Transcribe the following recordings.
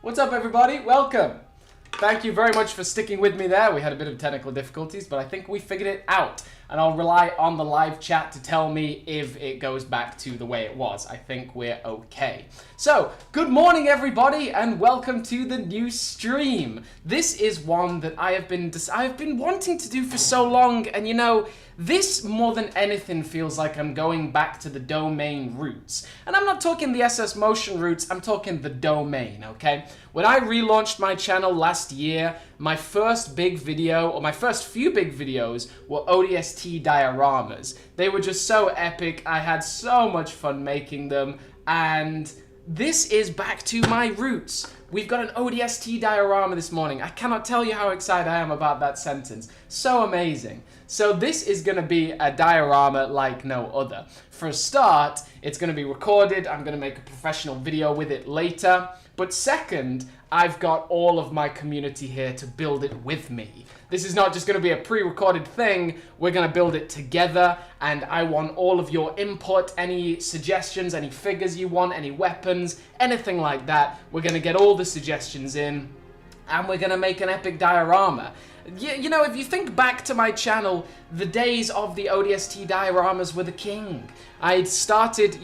What's up, everybody? Welcome. Thank you very much for sticking with me there. We had a bit of technical difficulties, but I think we figured it out. And I'll rely on the live chat to tell me if it goes back to the way it was. I think we're okay. So, good morning, everybody, and welcome to the new stream. This is one that I have been wanting to do for so long, and you know, this more than anything feels like I'm going back to the domain roots. And I'm not talking the SS Motion roots, I'm talking the domain, okay? When I relaunched my channel last year, my first big video, or my first few big videos, were Odst Dioramas. They were just so epic, I had so much fun making them, and this is back to my roots. We've got an Odst Diorama this morning. I cannot tell you how excited I am about that sentence. So amazing. So this is going to be a diorama like no other. For a start, it's going to be recorded. I'm going to make a professional video with it later. But second, I've got all of my community here to build it with me. This is not just going to be a pre-recorded thing. We're going to build it together, and I want all of your input, any suggestions, any figures you want, any weapons, anything like that. We're going to get all the suggestions in, and we're going to make an epic diorama. You know, if you think back to my channel, the days of the Odst dioramas were the king. I started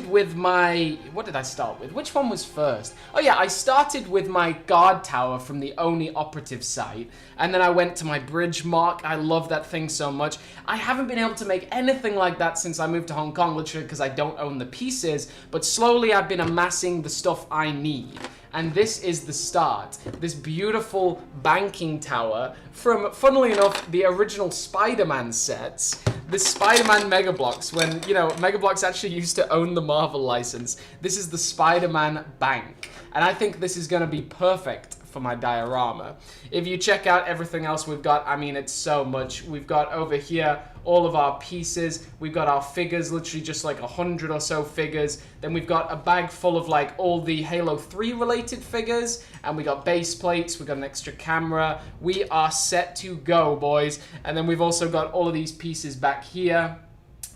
with my, what did I start with? Which one was first? Oh yeah, I started with my guard tower from the Oni operative site, and then I went to my bridge mark. I love that thing so much. I haven't been able to make anything like that since I moved to Hong Kong, literally because I don't own the pieces, but slowly I've been amassing the stuff I need. And this is the start. This beautiful banking tower from, funnily enough, the original Spider-Man sets. The Spider-Man Mega Bloks, when, you know, Mega Bloks actually used to own the Marvel license. This is the Spider-Man Bank. And I think this is going to be perfect for my diorama. If you check out everything else we've got, I mean, it's so much. We've got over here all of our pieces. We've got our figures, literally just like 100 or so figures. Then we've got a bag full of like all the Halo 3 related figures, and we got base plates. We got an extra camera. We are set to go, boys. And then we've also got all of these pieces back here.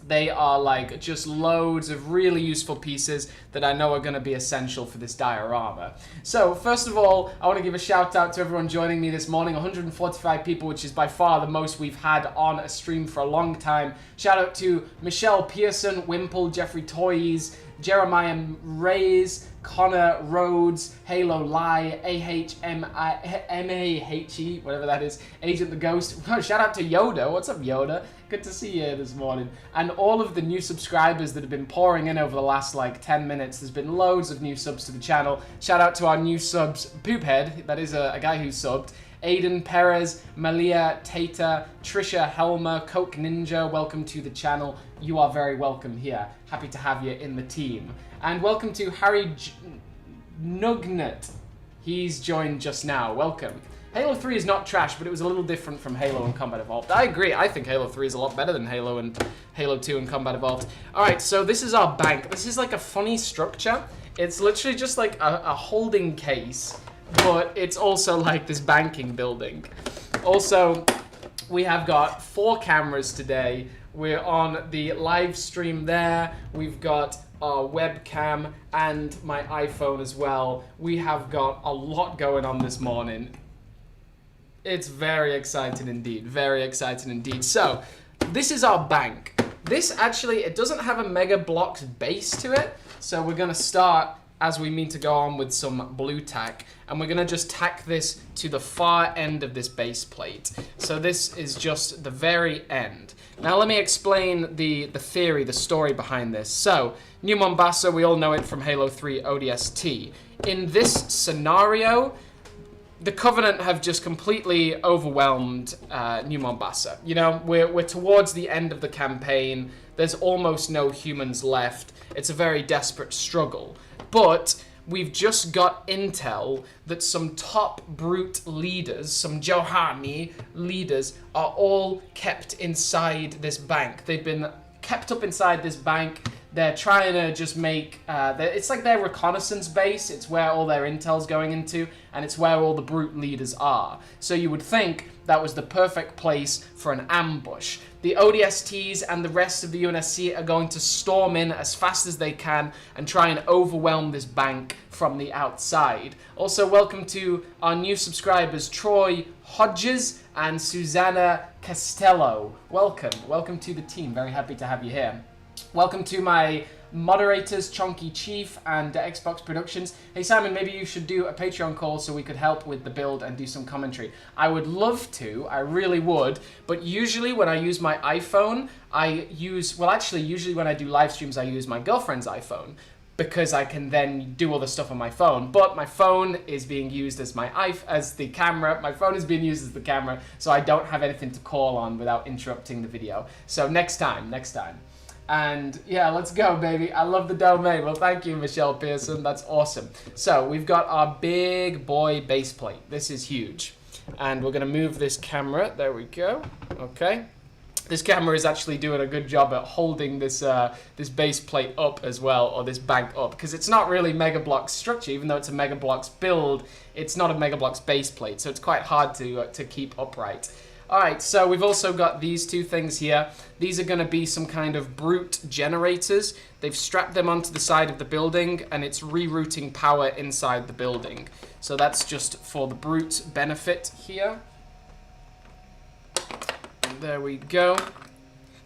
They are like just loads of really useful pieces that I know are going to be essential for this diorama. So first of all, I want to give a shout out to everyone joining me this morning. 145 people, which is by far the most we've had on a stream for a long time. Shout out to Michelle Pearson, Wimple, Jeffrey Toys, Jeremiah Reyes, Connor Rhodes, Halo Lie, AHMAHE, whatever that is, Agent the Ghost. Shout out to Yoda. What's up, Yoda? Good to see you this morning. And all of the new subscribers that have been pouring in over the last like 10 minutes. There's been loads of new subs to the channel. Shout out to our new subs, Poophead, that is a guy who subbed. Aiden Perez, Malia Tata, Trisha Helmer, Coke Ninja, welcome to the channel. You are very welcome here. Happy to have you in the team. And welcome to Harry Nugnut. He's joined just now. Welcome. Halo 3 is not trash, but it was a little different from Halo and Combat Evolved. I agree. I think Halo 3 is a lot better than Halo and Halo 2 and Combat Evolved. Alright, so this is our bank. This is like a funny structure. It's literally just like a holding case, but it's also like this banking building. Also, we have got 4 cameras today. We're on the live stream there. We've got our webcam and my iPhone as well. We have got a lot going on this morning. It's very exciting indeed. Very exciting indeed. So, this is our bank. This actually, it doesn't have a Mega Bloks base to it. So we're going to start, as we mean to go on, with some blue tack. And we're going to just tack this to the far end of this base plate. So this is just the very end. Now let me explain the theory, the story behind this. So, New Mombassa, we all know it from Halo 3 ODST. In this scenario, the Covenant have just completely overwhelmed New Mombassa. You know, we're towards the end of the campaign. There's almost no humans left. It's a very desperate struggle. But we've just got intel that some top brute leaders, some jiralhanae leaders, are all kept inside this bank. They've been kept up inside this bank. they're trying to just make, it's like their reconnaissance base. It's where all their intel's going into, and it's where all the brute leaders are. So you would think that was the perfect place for an ambush. The ODSTs and the rest of the UNSC are going to storm in as fast as they can and try and overwhelm this bank from the outside. Also, welcome to our new subscribers, Troy Hodges and Susanna Castello. Welcome to the team. Very happy to have you here. Welcome to my moderators, Chonky Chief and Xbox Productions. Hey Simon, maybe you should do a Patreon call so we could help with the build and do some commentary. I would love to, I really would, but usually when I use my iPhone, usually when I do live streams, I use my girlfriend's iPhone, because I can then do all the stuff on my phone. But my phone is being used as the camera. My phone is being used as the camera, so I don't have anything to call on without interrupting the video. So next time. And yeah, let's go, baby. I love the domain. Well, thank you, Michelle Pearson. That's awesome. So we've got our big boy base plate. This is huge. And we're going to move this camera. There we go. Okay. This camera is actually doing a good job at holding this this base plate up as well, or this bank up, because it's not really Mega Bloks structure. Even though it's a Mega Bloks build, it's not a Mega Bloks base plate, so it's quite hard to keep upright. All right, so we've also got these two things here. These are going to be some kind of brute generators. They've strapped them onto the side of the building, and it's rerouting power inside the building. So that's just for the brute benefit here. There we go.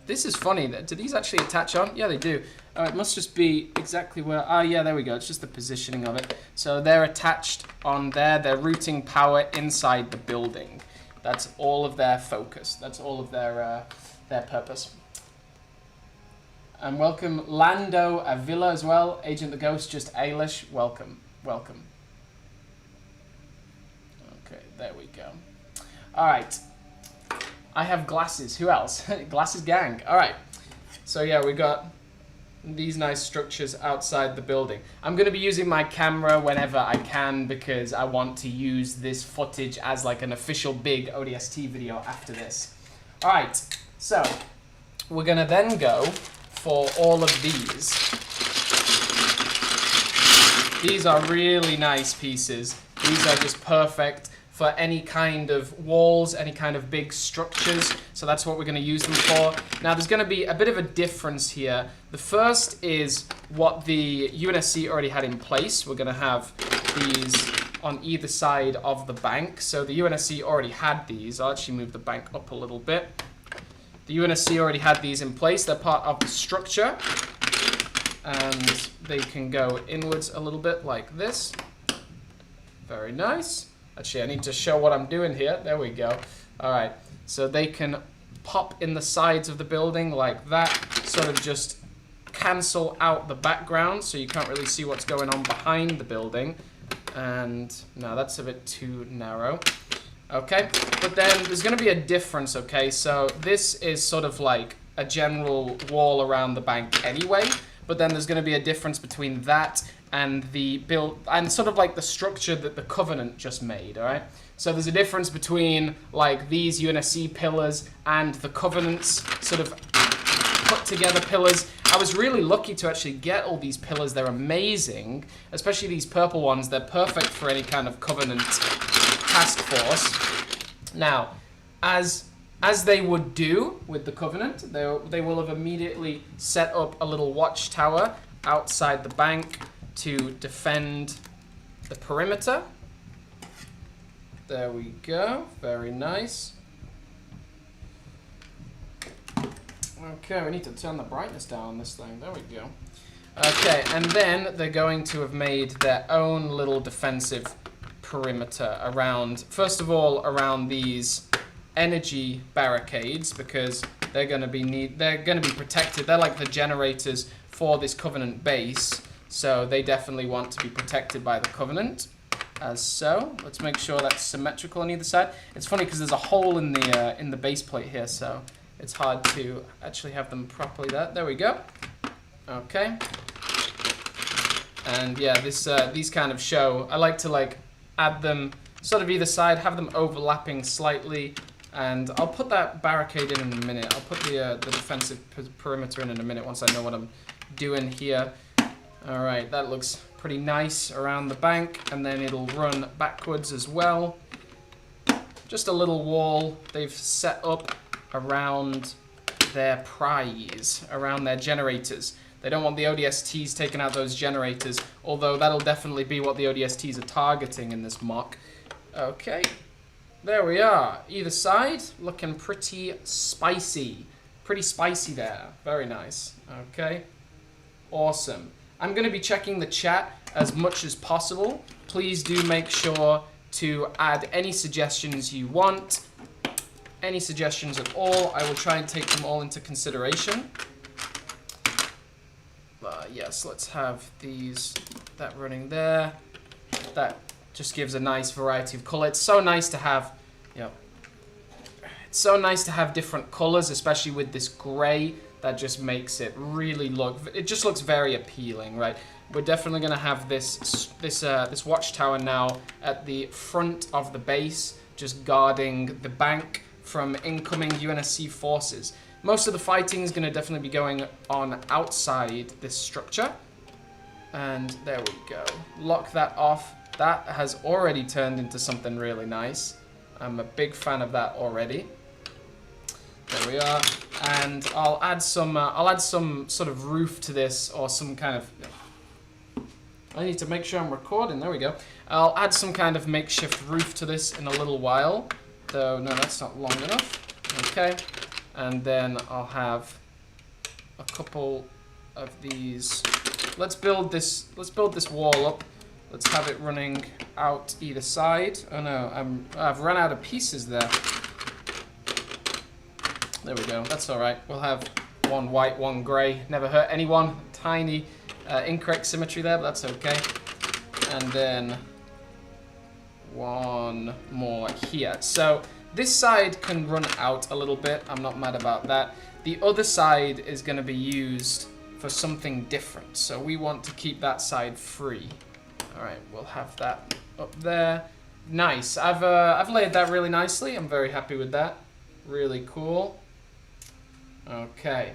This is funny. Do these actually attach on? Yeah, they do. Oh, it must just be exactly where... Ah, yeah, there we go. It's just the positioning of it. So they're attached on there. They're routing power inside the building. That's all of their focus. That's all of their purpose. And welcome Lando Avila as well. Agent the Ghost, just Ailish. Welcome. Okay, there we go. All right. I have glasses. Who else? Glasses gang. All right. So yeah, we got these nice structures outside the building. I'm going to be using my camera whenever I can because I want to use this footage as like an official big ODST video after this. All right. So we're going to then go for all of these. These are really nice pieces. These are just perfect for any kind of walls, any kind of big structures. So that's what we're going to use them for. Now there's going to be a bit of a difference here. The first is what the UNSC already had in place. We're going to have these on either side of the bank. So the UNSC already had these. I'll actually move the bank up a little bit. The UNSC already had these in place. They're part of the structure. And they can go inwards a little bit like this. Very nice. Actually, I need to show what I'm doing here. There we go. All right. So they can pop in the sides of the building like that, sort of just cancel out the background so you can't really see what's going on behind the building. And no, that's a bit too narrow. Okay. But then there's going to be a difference, okay? So this is sort of like a general wall around the bank anyway, but then there's going to be a difference between that and the build, and sort of like the structure that the Covenant just made, all right? So there's a difference between like these UNSC pillars and the Covenant's sort of put together pillars. I was really lucky to actually get all these pillars. They're amazing, especially these purple ones. They're perfect for any kind of Covenant task force. Now, as they would do with the Covenant, they will have immediately set up a little watchtower outside the bank to defend the perimeter. There we go. Very nice. Okay, we need to turn the brightness down on this thing. There we go. Okay, and then they're going to have made their own little defensive perimeter around, first of all, around these energy barricades, because they're going to be protected. They're like the generators for this Covenant base. So they definitely want to be protected by the Covenant, as so. Let's make sure that's symmetrical on either side. It's funny because there's a hole in the base plate here, so it's hard to actually have them properly there. There we go. Okay. And yeah, these kind of show. I like to like add them sort of either side, have them overlapping slightly, and I'll put that barricade in a minute. I'll put the defensive perimeter in a minute once I know what I'm doing here. All right, that looks pretty nice around the bank, and then it'll run backwards as well. Just a little wall they've set up around their prize, around their generators. They don't want the ODSTs taking out those generators, although that'll definitely be what the ODSTs are targeting in this mock. Okay, there we are. Either side looking pretty spicy. Pretty spicy there. Very nice. Okay, awesome. I'm going to be checking the chat as much as possible. Please do make sure to add any suggestions you want. Any suggestions at all. I will try and take them all into consideration. Yes, let's have that running there. That just gives a nice variety of color. It's so nice to have, it's so nice to have different colors, especially with this gray. That just makes it really it just looks very appealing, right? We're definitely going to have this watchtower now at the front of the base, just guarding the bank from incoming UNSC forces. Most of the fighting is going to definitely be going on outside this structure. And there we go. Lock that off. That has already turned into something really nice. I'm a big fan of that already. There we are. And I'll add some sort of roof to this, or some kind of... I need to make sure I'm recording. There we go. I'll add some kind of makeshift roof to this in a little while. Though, no, that's not long enough. Okay. And then I'll have a couple of these. Let's build this wall up. Let's have it running out either side. Oh no, I've run out of pieces there. There we go. That's all right. We'll have one white, one gray. Never hurt anyone. Tiny incorrect symmetry there, but that's okay. And then one more here. So this side can run out a little bit. I'm not mad about that. The other side is going to be used for something different. So we want to keep that side free. All right, we'll have that up there. Nice. I've laid that really nicely. I'm very happy with that. Really cool. Okay.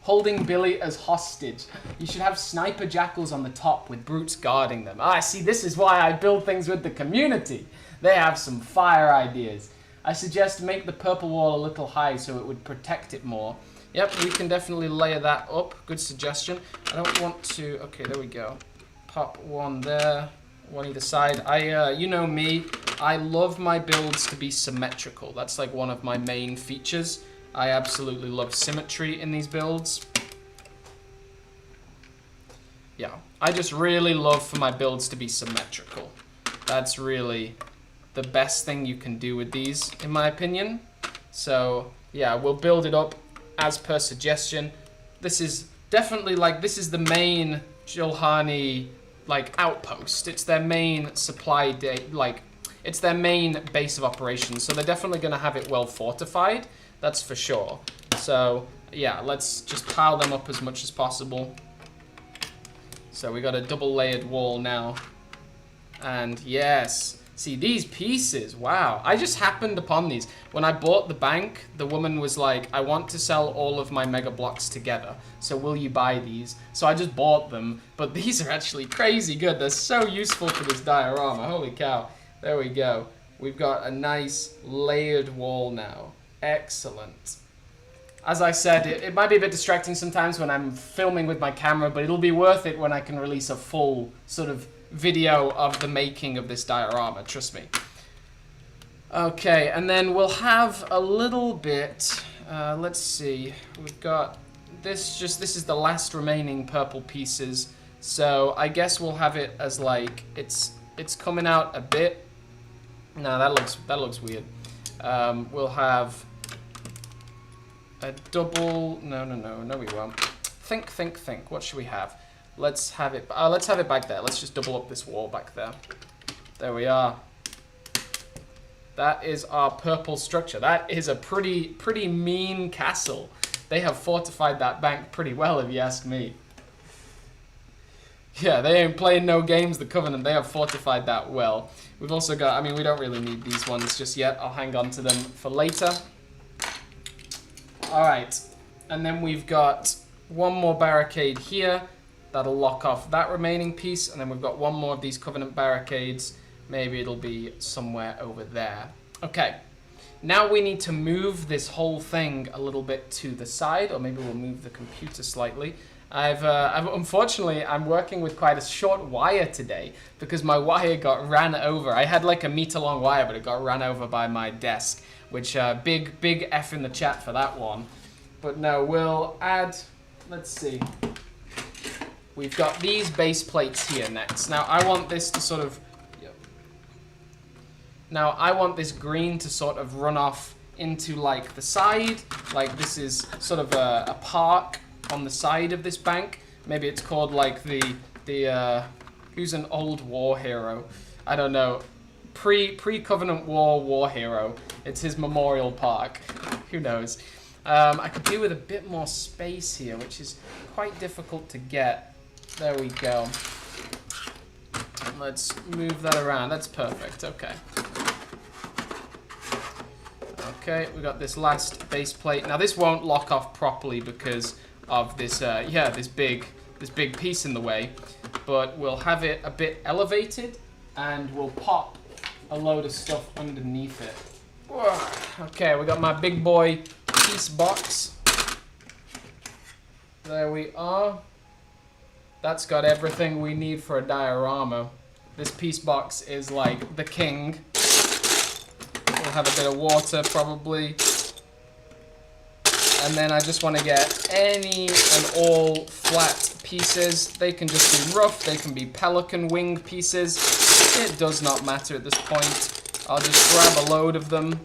Holding Billy as hostage. You should have sniper jackals on the top with brutes guarding them. Ah, see, this is why I build things with the community. They have some fire ideas. I suggest make the purple wall a little high so it would protect it more. Yep, we can definitely layer that up. Good suggestion. I don't want to... Okay, there we go. Pop one there, one either side. You know me, I love my builds to be symmetrical. That's like one of my main features. I absolutely love symmetry in these builds. Yeah, I just really love for my builds to be symmetrical. That's really the best thing you can do with these, in my opinion. So, yeah, we'll build it up as per suggestion. This is definitely this is the main jiralhanae outpost. It's their main supply it's their main base of operations. So they're definitely going to have it well fortified. That's for sure. So yeah, let's just pile them up as much as possible. So we got a double layered wall now. And yes, see these pieces, wow. I just happened upon these. When I bought the bank, the woman was like, I want to sell all of my mega blocks together. So will you buy these? So I just bought them, but these are actually crazy good. They're so useful for this diorama, holy cow. There we go. We've got a nice layered wall now. Excellent. As I said, it might be a bit distracting sometimes when I'm filming with my camera, but it'll be worth it when I can release a full sort of video of the making of this diorama, trust me. Okay, and then we'll have a little bit, let's see, we've got this is the last remaining purple pieces, so I guess we'll have it as it's coming out a bit. No, that looks weird. We'll have a double, no, we won't. Think, what should we have? Let's have it back there. Let's just double up this wall back there. There we are. That is our purple structure. That is a pretty mean castle. They have fortified that bank pretty well, if you ask me. Yeah, they ain't playing no games, the Covenant. They have fortified that well. We've also got, we don't really need these ones just yet. I'll hang on to them for later. All right. And then we've got one more barricade here. That'll lock off that remaining piece. And then we've got one more of these Covenant barricades. Maybe it'll be somewhere over there. Okay. Now we need to move this whole thing a little bit to the side. Or maybe we'll move the computer slightly. Unfortunately, I'm working with quite a short wire today because my wire got ran over. I had like a meter-long wire, but it got ran over by my desk, which big F in the chat for that one. But no, we'll add, let's see. We've got these base plates here next. Now I want this to sort of, now I want this green to sort of run off into like the side, like this is sort of a park on the side of this bank. Maybe it's called like the who's an old war hero? I don't know. Pre-Covenant war hero. It's his memorial park. Who knows? I could do with a bit more space here, which is quite difficult to get. There we go. Let's move that around. That's perfect. Okay. Okay, we got this last base plate. Now this won't lock off properly because of this, this big piece in the way, but we'll have it a bit elevated, and we'll pop a load of stuff underneath it. Okay, we got my big boy piece box. There we are. That's got everything we need for a diorama. This piece box is like the king. We'll have a bit of water probably. And then I just want to get any and all flat pieces. They can just be rough, they can be pelican wing pieces. It does not matter at this point. I'll just grab a load of them.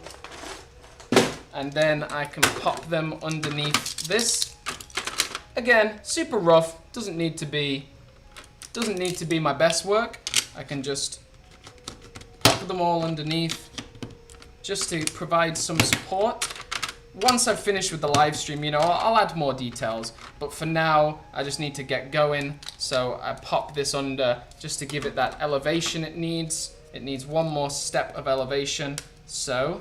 And then I can pop them underneath this. Again, super rough, doesn't need to be my best work. I can just pop them all underneath just to provide some support. Once I've finished with the live stream, you know, I'll add more details. But for now, I just need to get going. So I pop this under just to give it that elevation it needs. It needs one more step of elevation. So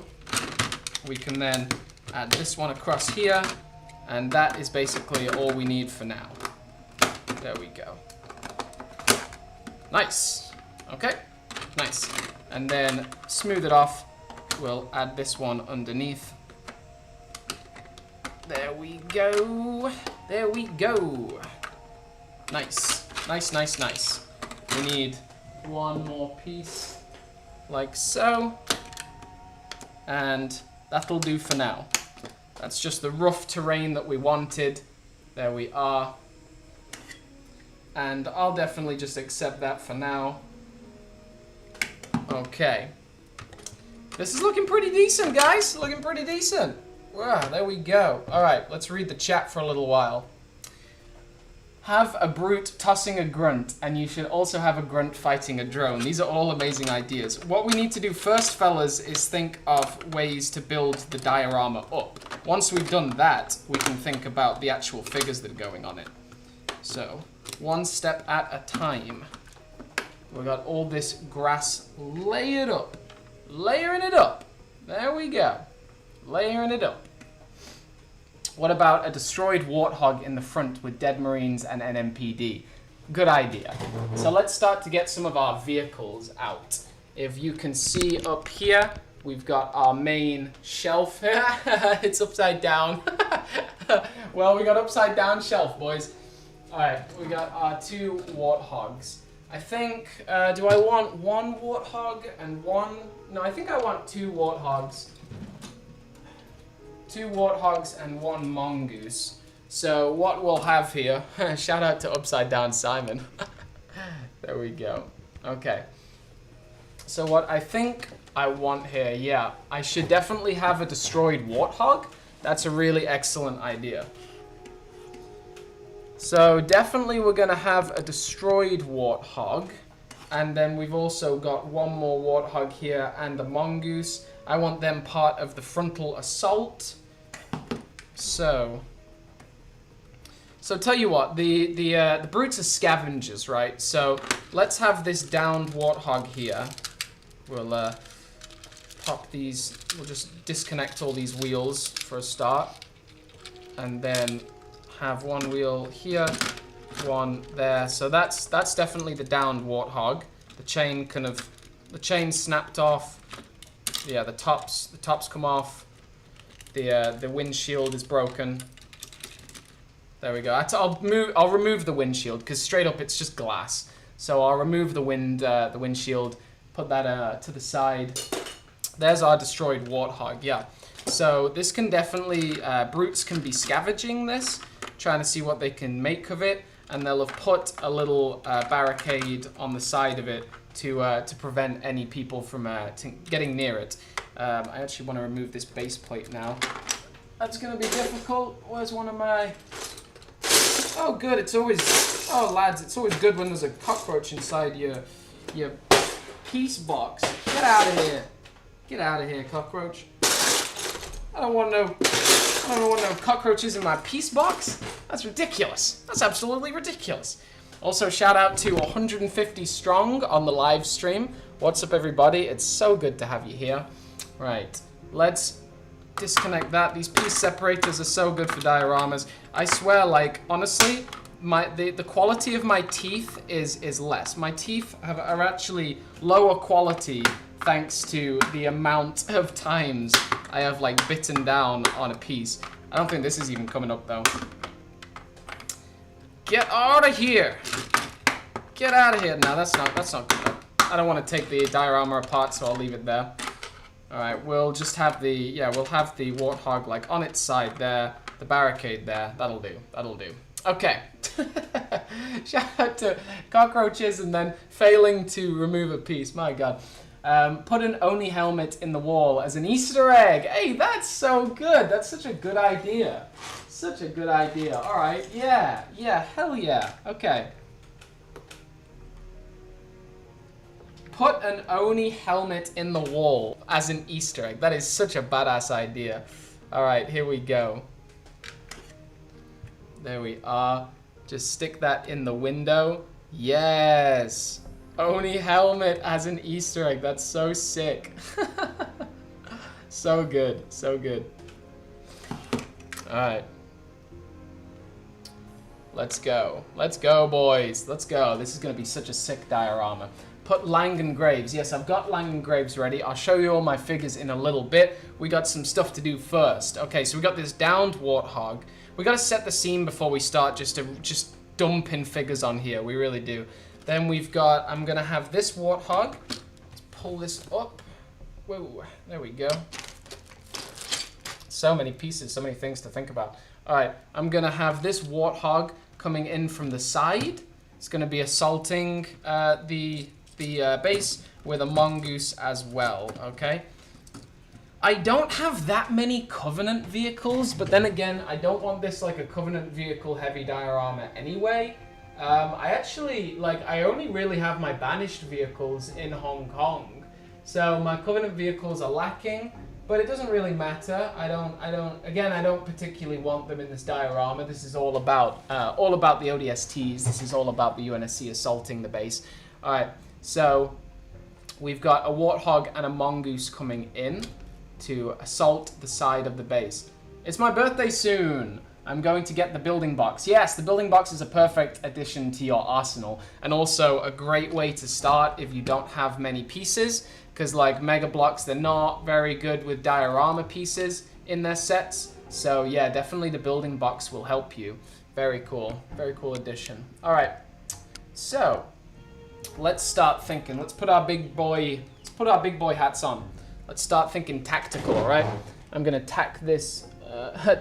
we can then add this one across here. And that is basically all we need for now. There we go. Nice. Okay, nice. And then smooth it off. We'll add this one underneath. There we go. There we go. Nice. Nice, nice, nice. We need one more piece like so. And that'll do for now. That's just the rough terrain that we wanted. There we are. And I'll definitely just accept that for now. Okay. This is looking pretty decent, guys. Looking pretty decent. Wow, there we go. Alright, let's read the chat for a little while. Have a brute tossing a grunt, and you should also have a grunt fighting a drone. These are all amazing ideas. What we need to do first, fellas, is think of ways to build the diorama up. Once we've done that, we can think about the actual figures that are going on it. So, one step at a time. We got all this grass layered up. Layering it up. There we go. Layering it up. What about a destroyed warthog in the front with dead marines and NMPD? Good idea. So let's start to get some of our vehicles out. If you can see up here, we've got our main shelf. It's upside down. Well, we got upside down shelf, boys. All right, we got our two warthogs. I think, do I want one warthog and one? No, I think I want two warthogs. Two warthogs and one mongoose. So what we'll have here, shout out to Upside Down Simon. There we go. Okay. So what I think I want here, yeah, I should definitely have a destroyed warthog. That's a really excellent idea. So definitely we're gonna have a destroyed warthog. And then we've also got one more warthog here and a mongoose. I want them part of the frontal assault. So tell you what, the brutes are scavengers, right? So let's have this downed warthog here. We'll pop these. We'll just disconnect all these wheels for a start, and then have one wheel here, one there. So that's definitely the downed warthog. The chain snapped off. Yeah, the tops come off. The windshield is broken. There we go. I'll remove the windshield because straight up it's just glass. So I'll remove the windshield, put that to the side. There's our destroyed warthog. Yeah. So this can definitely brutes can be scavenging this, trying to see what they can make of it, and they'll have put a little barricade on the side of it to prevent any people from getting near it. I actually want to remove this base plate now. That's going to be difficult. Where's one of my... Oh, good. It's always... Oh, lads, it's always good when there's a cockroach inside your piece box. Get out of here. Get out of here, cockroach. I don't want no cockroaches in my piece box. That's ridiculous. That's absolutely ridiculous. Also, shout out to 150 strong on the live stream. What's up, everybody? It's so good to have you here. Right, let's disconnect that. These piece separators are so good for dioramas. I swear, like, honestly, the quality of my teeth is less. My teeth are actually lower quality thanks to the amount of times I have, like, bitten down on a piece. I don't think this is even coming up, though. Get out of here! Get out of here! No, that's not good. I don't want to take the diorama apart, so I'll leave it there. Alright, we'll just have we'll have the warthog, like, on its side there, the barricade there. That'll do. That'll do. Okay. Shout out to cockroaches and then failing to remove a piece. My God. Put an Oni helmet in the wall as an Easter egg. Hey, that's so good. That's such a good idea. Such a good idea. All right. Yeah. Yeah. Hell yeah. Okay. Put an Oni helmet in the wall as an Easter egg. That is such a badass idea. All right. Here we go. There we are. Just stick that in the window. Yes. Oni helmet as an Easter egg. That's so sick. So good. So good. Alright. Let's go. Let's go, boys. Let's go. This is going to be such a sick diorama. Put Langan Graves. Yes, I've got Langan Graves ready. I'll show you all my figures in a little bit. We got some stuff to do first. Okay, so we got this downed warthog. We got to set the scene before we start just dumping figures on here. We really do. Then we've got, I'm going to have this warthog. Let's pull this up. Whoa, there we go. So many pieces, so many things to think about. All right, I'm going to have this warthog coming in from the side. It's going to be assaulting the base with a mongoose as well, okay? I don't have that many Covenant vehicles, but then again, I don't want this like a Covenant vehicle heavy diorama anyway. I only really have my banished vehicles in Hong Kong. So my Covenant vehicles are lacking, but it doesn't really matter. I don't particularly want them in this diorama. This is all about the ODSTs. This is all about the UNSC assaulting the base. All right, so we've got a warthog and a mongoose coming in to assault the side of the base. It's my birthday soon. I'm going to get the building box. Yes, the building box is a perfect addition to your arsenal, and also a great way to start if you don't have many pieces, because like Mega Blocks, they're not very good with diorama pieces in their sets. So yeah, definitely the building box will help you. Very cool addition. All right, so let's start thinking. Let's put our big boy hats on. Let's start thinking tactical. All right, I'm gonna tack this.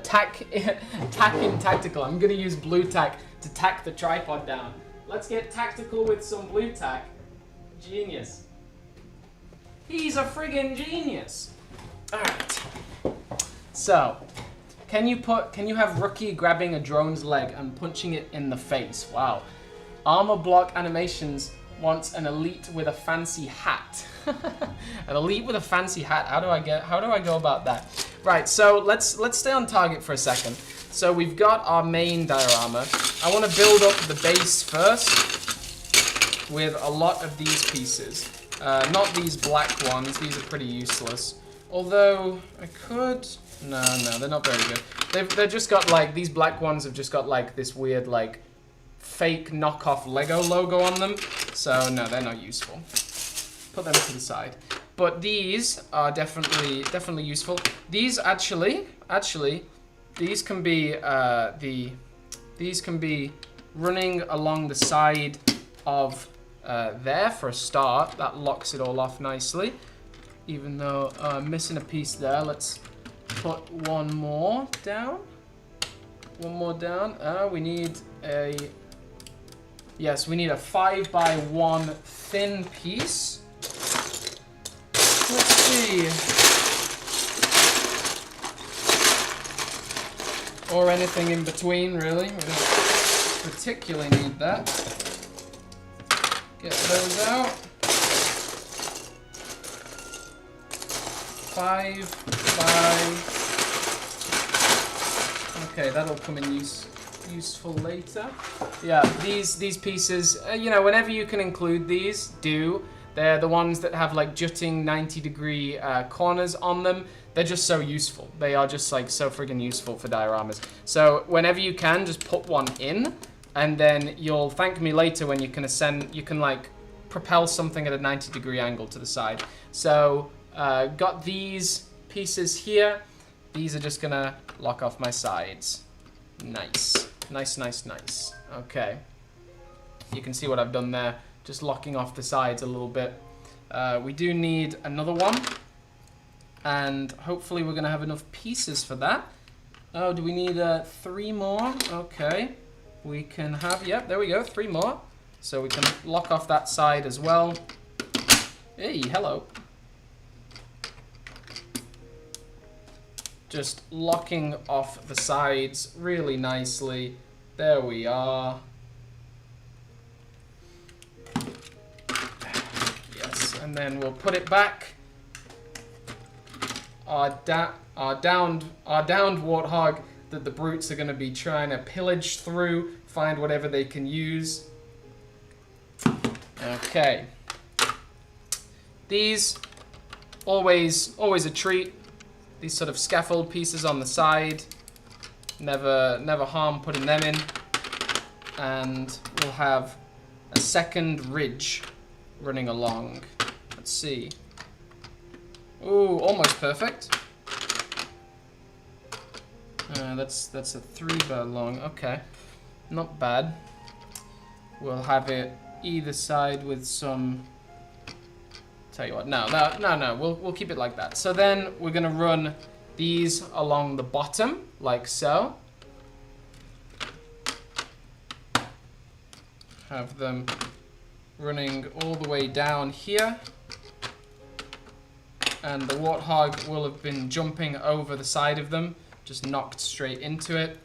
Tack in tactical. I'm gonna use blue tack to tack the tripod down. Let's get tactical with some blue tack. Genius. He's a friggin' genius. Alright. So, can you have Rookie grabbing a drone's leg and punching it in the face? Wow. Armor block animations wants an elite with a fancy hat. An elite with a fancy hat. How do I go about that? Right, so let's stay on target for a second. So we've got our main diorama. I want to build up the base first with a lot of these pieces. Not these black ones. These are pretty useless. Although I could... No, they're not very good. They've just got like, these black ones have just got like this weird like fake knockoff Lego logo on them. So no, they're not useful. Put them to the side. But these are definitely useful. These actually, these can be these can be running along the side of there for a start. That locks it all off nicely. Even though I'm missing a piece there, let's put one more down. One more down. We need a, yes, we need a 5x1 thin piece. Let's see. Or anything in between, really. We don't particularly need that. Get those out. 5 by... Okay, that'll come in useful later. Yeah, these pieces, you know, whenever you can include these, do. They're the ones that have like jutting 90-degree corners on them. They're just so useful. They are just like so friggin' useful for dioramas. So whenever you can, just put one in, and then you'll thank me later when you can like propel something at a 90-degree angle to the side. So got these pieces here. These are just gonna lock off my sides. Nice. Nice, nice, nice. Okay. You can see what I've done there. Just locking off the sides a little bit. We do need another one. And hopefully we're gonna have enough pieces for that. Oh, do we need 3 more? Okay. We can have, yep, there we go, 3 more. So we can lock off that side as well. Hey, hello. Just locking off the sides really nicely. There we are. Yes, and then we'll put it back. Our downed warthog that the brutes are going to be trying to pillage through, find whatever they can use. Okay. These, always a treat. These sort of scaffold pieces on the side, never harm putting them in. And we'll have a second ridge running along. Let's see. Ooh, almost perfect. That's a 3-bar long. Okay, not bad. We'll have it either side with some. Tell you what, no. We'll keep it like that. So then we're gonna run these along the bottom, like so. Have them running all the way down here. And the warthog will have been jumping over the side of them, just knocked straight into it.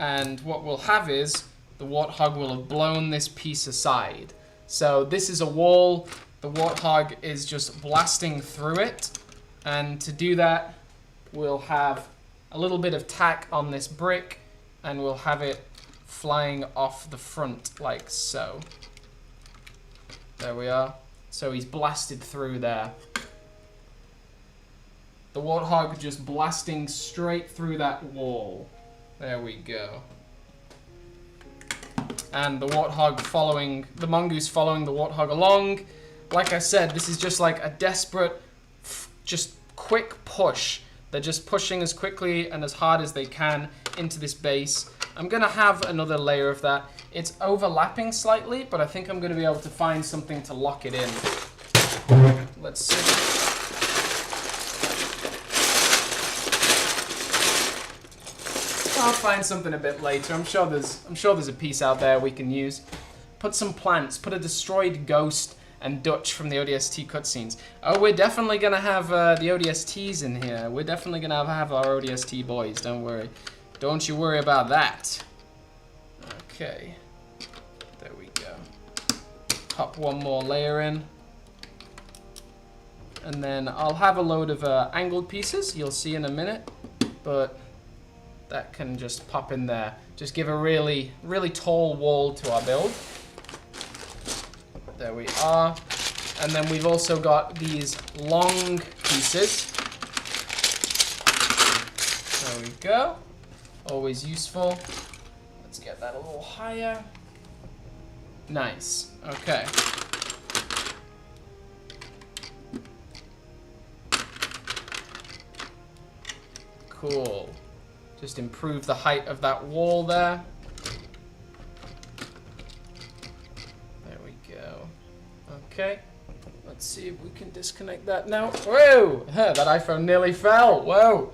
And what we'll have is, the warthog will have blown this piece aside. So this is a wall, the warthog is just blasting through it. And to do that, we'll have a little bit of tack on this brick, and we'll have it flying off the front like so. There we are. So he's blasted through there. The warthog just blasting straight through that wall. There we go. And the warthog following, the mongoose following the warthog along. Like I said, this is just like a desperate, just quick push. They're just pushing as quickly and as hard as they can into this base. I'm gonna have another layer of that. It's overlapping slightly, but I think I'm gonna be able to find something to lock it in. Let's see. I'll find something a bit later. I'm sure there's a piece out there we can use. Put some plants. Put a destroyed ghost and Dutch from the ODST cutscenes. Oh, we're definitely gonna have the ODSTs in here. We're definitely gonna have our ODST boys. Don't worry. Don't you worry about that. Okay. There we go. Pop one more layer in. And then I'll have a load of angled pieces. You'll see in a minute. But that can just pop in there. Just give a really, really tall wall to our build. There we are. And then we've also got these long pieces. There we go. Always useful. Let's get that a little higher. Nice. Okay. Cool. Just improve the height of that wall there. There we go. Okay. Let's see if we can disconnect that now. Whoa! That iPhone nearly fell. Whoa!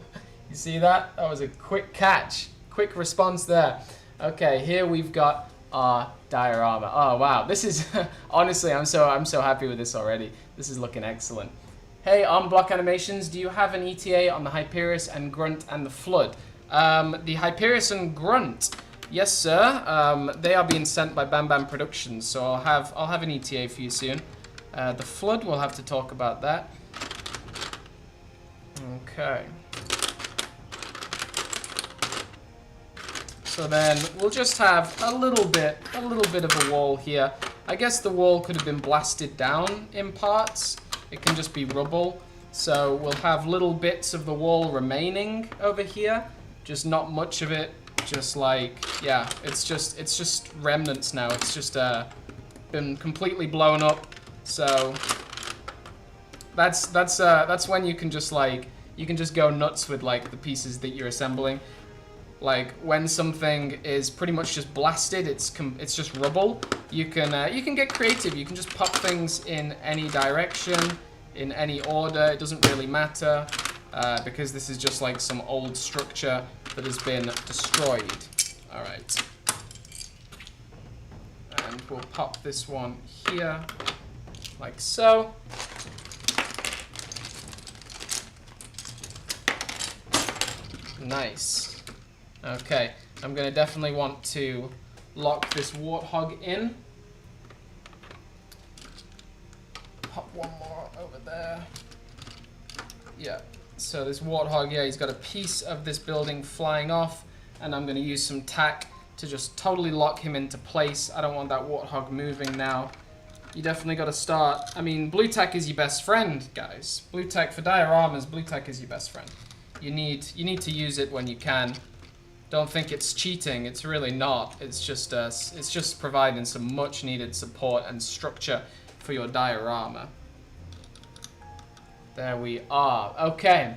You see that? That was a quick catch. Quick response there. Okay, here we've got our diorama. Oh wow, this is honestly, I'm so happy with this already. This is looking excellent. Hey, Block Animations, do you have an ETA on the Hyperius and Grunt and the Flood? The Hyperius and Grunt, yes sir. They are being sent by Bam Bam Productions, so I'll have an ETA for you soon. The Flood, we'll have to talk about that. Okay. So then we'll just have a little bit of a wall here. I guess the wall could have been blasted down in parts. It can just be rubble. So we'll have little bits of the wall remaining over here. Just not much of it. Just like, yeah, it's just remnants now. It's just been completely blown up. So that's when you can just like, you can just go nuts with like the pieces that you're assembling. Like when something is pretty much just blasted, it's just rubble. You can get creative. You can just pop things in any direction, in any order. It doesn't really matter because this is just like some old structure that has been destroyed. All right, and we'll pop this one here, like so. Nice. Okay, I'm going to definitely want to lock this warthog in. Pop one more over there. Yeah, so this warthog, yeah, he's got a piece of this building flying off, and I'm going to use some tack to just totally lock him into place. I don't want that warthog moving now. You definitely got to start. I mean, blue tack is your best friend, guys. Blue tack for dioramas, blue tack is your best friend. You need to use it when you can. Don't think it's cheating. It's really not. It's just providing some much needed support and structure for your diorama. There we are. Okay.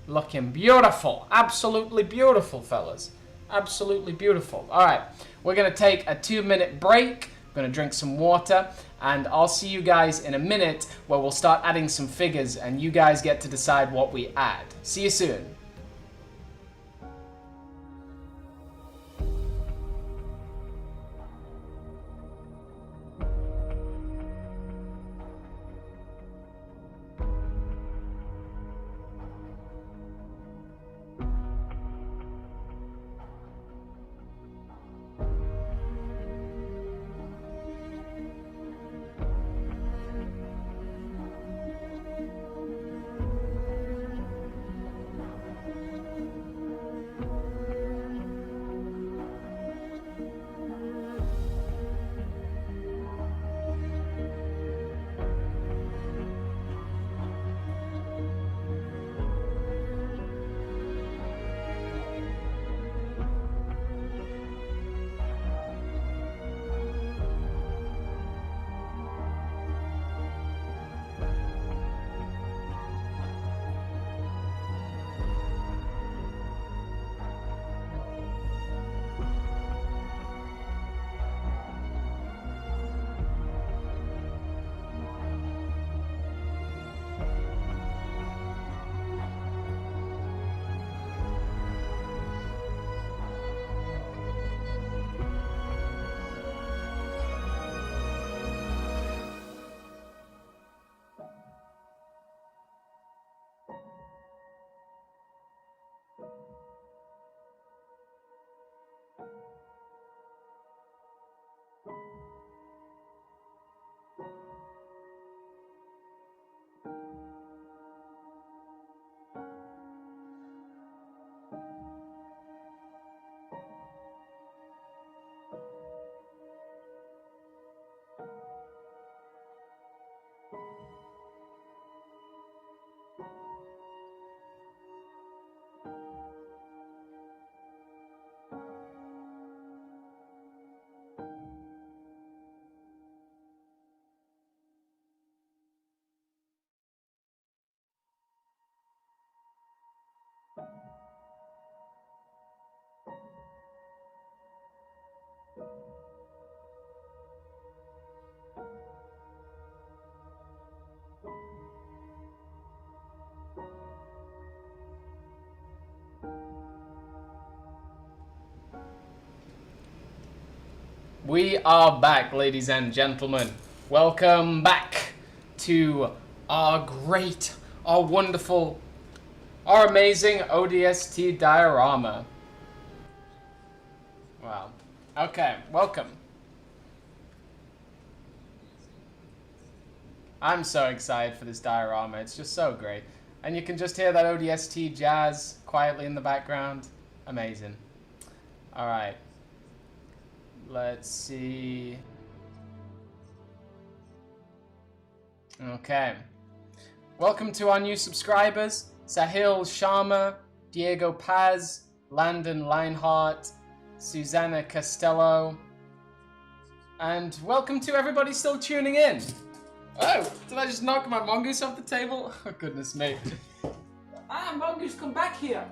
Looking beautiful. Absolutely beautiful, fellas. Absolutely beautiful. All right. We're going to take a 2-minute break. I'm going to drink some water. And I'll see you guys in a minute where we'll start adding some figures and you guys get to decide what we add. See you soon. We are back, ladies and gentlemen. Welcome back to our great, our wonderful, our amazing ODST diorama. Wow. Okay, welcome. I'm so excited for this diorama. It's just so great. And you can just hear that ODST jazz quietly in the background. Amazing. All right. Let's see. Okay. Welcome to our new subscribers. Sahil Sharma, Diego Paz, Landon Leinhardt, Susanna Costello. And welcome to everybody still tuning in. Oh, did I just knock my mongoose off the table? Oh, goodness me. Mongoose, come back here.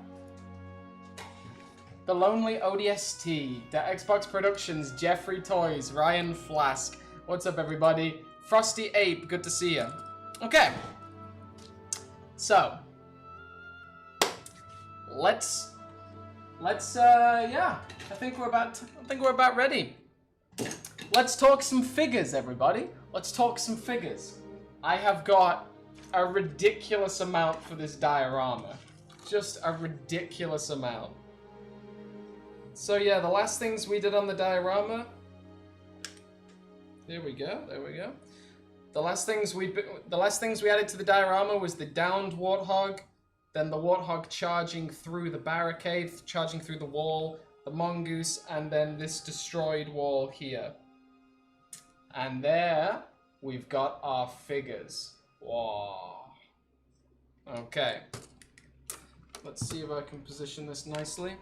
The Lonely ODST, the Xbox Productions, Jeffrey Toys, Ryan Flask. What's up, everybody? Frosty Ape, good to see you. Okay. So, yeah, I think we're about ready. Let's talk some figures, everybody. Let's talk some figures. I have got a ridiculous amount for this diorama. Just a ridiculous amount. So yeah, the last things we did on the diorama. There we go. The last things we added to the diorama was the downed warthog, then the warthog charging through the barricade, charging through the wall, the mongoose, and then this destroyed wall here. And there we've got our figures. Wow. Okay. Let's see if I can position this nicely.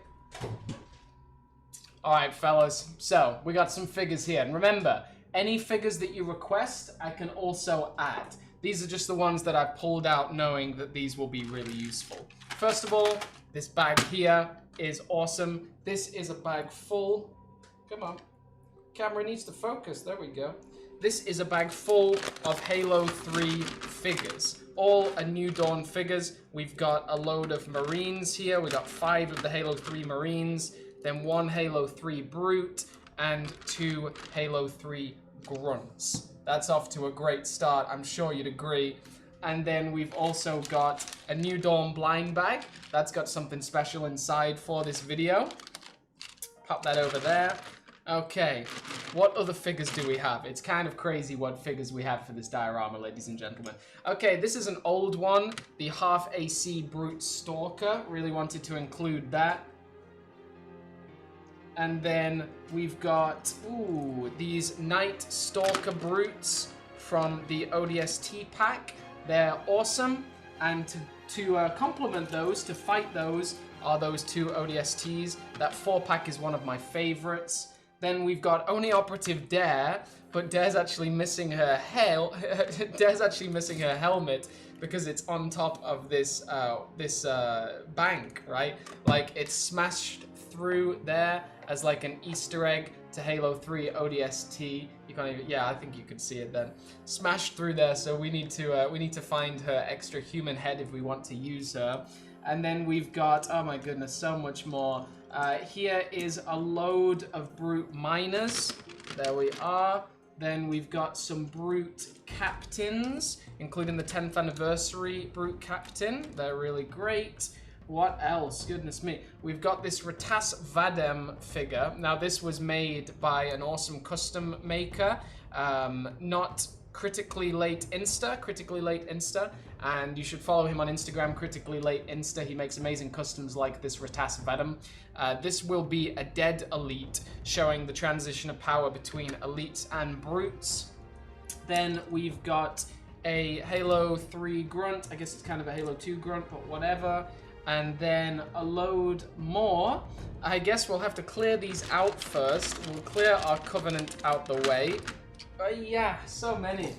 Alright, fellas. So, we got some figures here. And remember, any figures that you request, I can also add. These are just the ones that I've pulled out knowing that these will be really useful. First of all, this bag here is awesome. This is a bag full. Come on. Camera needs to focus. There we go. This is a bag full of Halo 3 figures. All a New Dawn figures. We've got a load of Marines here. We got 5 of the Halo 3 Marines. Then 1 Halo 3 Brute and 2 Halo 3 Grunts. That's off to a great start. I'm sure you'd agree. And then we've also got a New Dawn blind bag. That's got something special inside for this video. Pop that over there. Okay, what other figures do we have? It's kind of crazy what figures we have for this diorama, ladies and gentlemen. Okay, this is an old one, the half AC Brute Stalker. Really wanted to include that. And then we've got, these Night Stalker Brutes from the ODST pack. They're awesome. And to complement those, to fight those, are those 2 ODSTs. That 4-pack is one of my favorites. Then we've got Only Operative Dare, but Dare's actually missing her Dare's actually missing her helmet because it's on top of this bank, right? Like it's smashed through there as like an Easter egg to Halo 3 ODST. You can't even, yeah, I think you can see it then. Smashed through there, so we need to find her extra human head if we want to use her. And then we've got, oh my goodness, so much more. Here is a load of Brute Miners. There we are. Then we've got some Brute Captains, including the 10th anniversary Brute Captain. They're really great. What else? Goodness me. We've got this Ratas Vadem figure. Now, this was made by an awesome custom maker. Not Critically Late Insta, and you should follow him on Instagram, Critically Late Insta. He makes amazing customs like this Ratas Vadem. This will be a dead elite, showing the transition of power between elites and brutes. Then we've got a Halo 3 Grunt. I guess it's kind of a Halo 2 Grunt, but whatever. And then a load more. I guess we'll have to clear these out first. We'll clear our Covenant out the way. Yeah, so many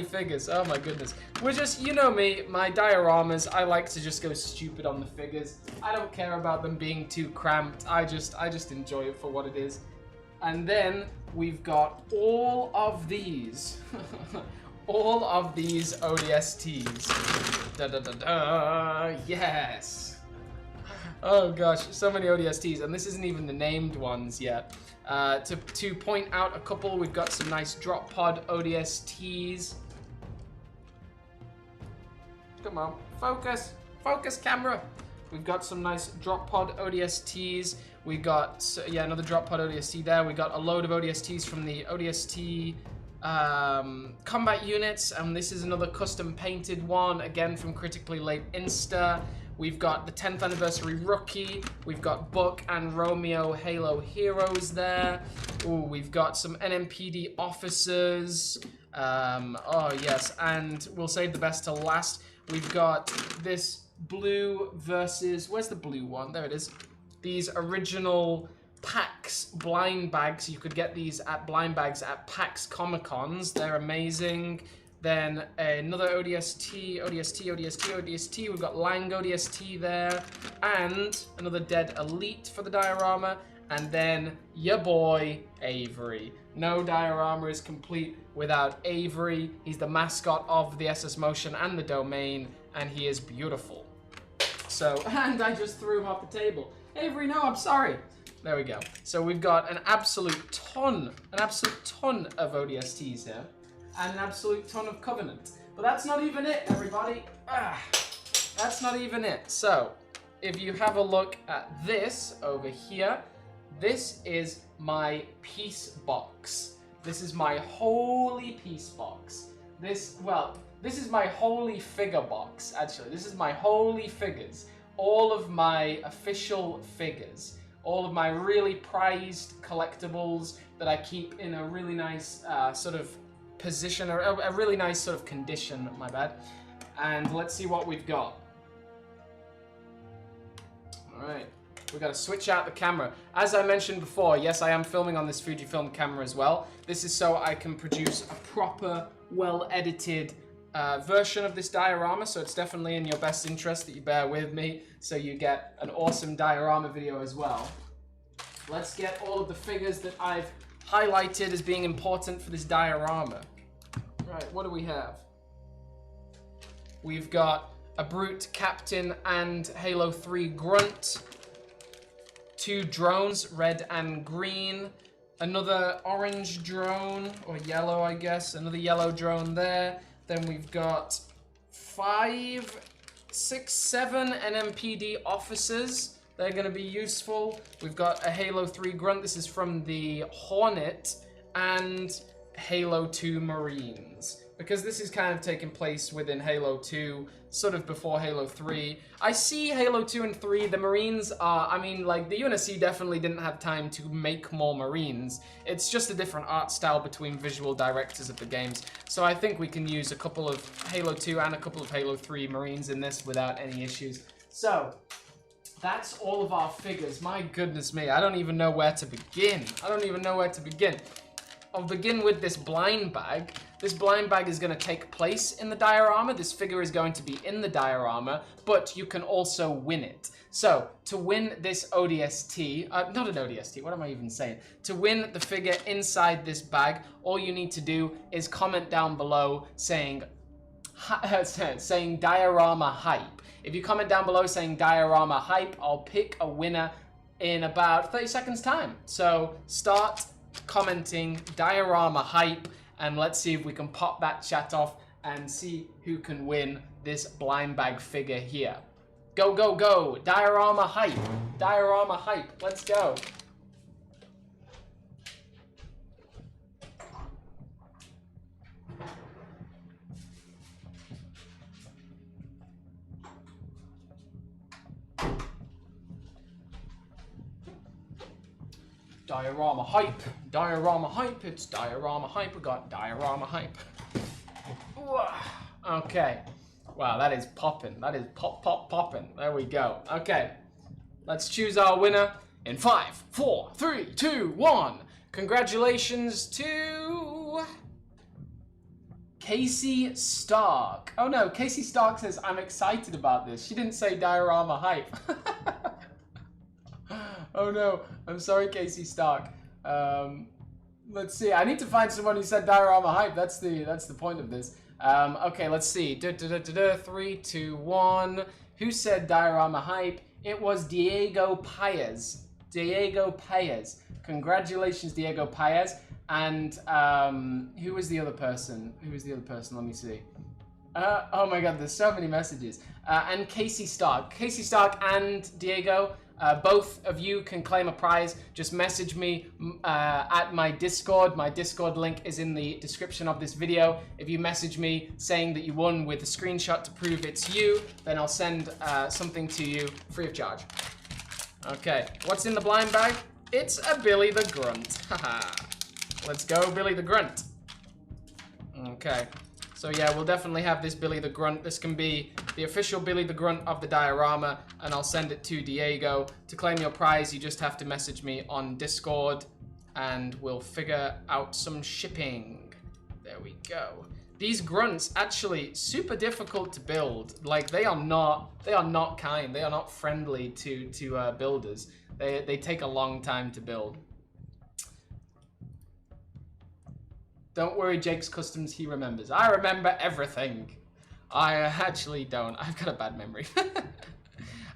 figures. Oh my goodness. We're just, you know me, my dioramas, I like to just go stupid on the figures. I don't care about them being too cramped. I just enjoy it for what it is. And then we've got all of these. All of these ODSTs. Da da da da. Yes. Oh gosh, so many ODSTs, and this isn't even the named ones yet. To point out a couple, we've got some nice drop pod ODSTs. Come on, focus, focus camera. We've got some nice drop pod ODSTs. We got, yeah, another drop pod ODST there. We got a load of ODSTs from the ODST combat units, and this is another custom painted one, again from Critically Late Insta. We've got the 10th anniversary rookie. We've got Buck and Romeo Halo heroes there. Ooh, we've got some NMPD officers. Oh yes, and we'll save the best till last. We've got this blue versus, where's the blue one? There it is. These original PAX blind bags. You could get these at blind bags at PAX Comic Cons. They're amazing. Then another ODST. We've got Lang ODST there. And another Dead Elite for the diorama. And then your boy, Avery. No diorama is complete without Avery. He's the mascot of the SS Motion and the Domain, and he is beautiful. So, and I just threw him off the table. Avery, no, I'm sorry. There we go. So we've got an absolute ton of ODSTs here, and an absolute ton of Covenant. But that's not even it, everybody. That's not even it. So, if you have a look at this over here, this is my piece box. This is my holy piece box. This is my holy figure box, actually. This is my holy figures. All of my official figures. All of my really prized collectibles that I keep in a really nice sort of position, or a really nice sort of condition, my bad. And let's see what we've got. All right. We've got to switch out the camera. As I mentioned before, yes, I am filming on this Fujifilm camera as well. This is so I can produce a proper, well-edited version of this diorama, so it's definitely in your best interest that you bear with me, so you get an awesome diorama video as well. Let's get all of the figures that I've highlighted as being important for this diorama. Right, what do we have? We've got a Brute Captain and Halo 3 Grunt. 2 drones, red and green. Another orange drone, or yellow, I guess. Another yellow drone there. Then we've got 5, 6, 7 NMPD officers. They're going to be useful. We've got a Halo 3 Grunt. This is from the Hornet. And Halo 2 Marines. Because this is kind of taking place within Halo 2, sort of before Halo 3. I see Halo 2 and 3, the Marines are, I mean, like, the UNSC definitely didn't have time to make more Marines. It's just a different art style between visual directors of the games. So I think we can use a couple of Halo 2 and a couple of Halo 3 Marines in this without any issues. So, that's all of our figures. My goodness me, I don't even know where to begin. I'll begin with this blind bag. This blind bag is going to take place in the diorama. This figure is going to be in the diorama, but you can also win it. So, to win this ODST, not an ODST, what am I even saying? To win the figure inside this bag, all you need to do is comment down below saying diorama hype. If you comment down below saying diorama hype, I'll pick a winner in about 30 seconds time. So, start commenting diorama hype, and let's see if we can pop that chat off and see who can win this blind bag figure here. Go, go, go! Diorama hype! Diorama hype! Let's go! Diorama hype, diorama hype, it's diorama hype, we got diorama hype. Okay, wow, that is popping, that is popping, there we go. Okay, let's choose our winner in 5, 4, 3, 2, 1. Congratulations to Casey Stark. Oh no, Casey Stark says, I'm excited about this. She didn't say diorama hype. Oh no, I'm sorry, Casey Stark. Let's see, I need to find someone who said diorama hype. That's the point of this. Okay, let's see. 3, 2, 1. Who said diorama hype? It was Diego Paez. Diego Paez. Congratulations, Diego Paez. And who was the other person? Who was the other person? Let me see. Oh my god, there's so many messages. And Casey Stark. Casey Stark and Diego, both of you can claim a prize. Just message me at my Discord. My Discord link is in the description of this video. If you message me saying that you won with a screenshot to prove it's you, then I'll send something to you free of charge. Okay, what's in the blind bag? It's a Billy the Grunt. Haha. Let's go, Billy the Grunt. Okay. So yeah, we'll definitely have this Billy the Grunt. This can be the official Billy the Grunt of the diorama, and I'll send it to Diego. To claim your prize, you just have to message me on Discord, and we'll figure out some shipping. There we go. These grunts actually super difficult to build. Like they are not kind. They are not friendly to builders. They take a long time to build. Don't worry, Jake's Customs, he remembers. I remember everything. I actually don't. I've got a bad memory.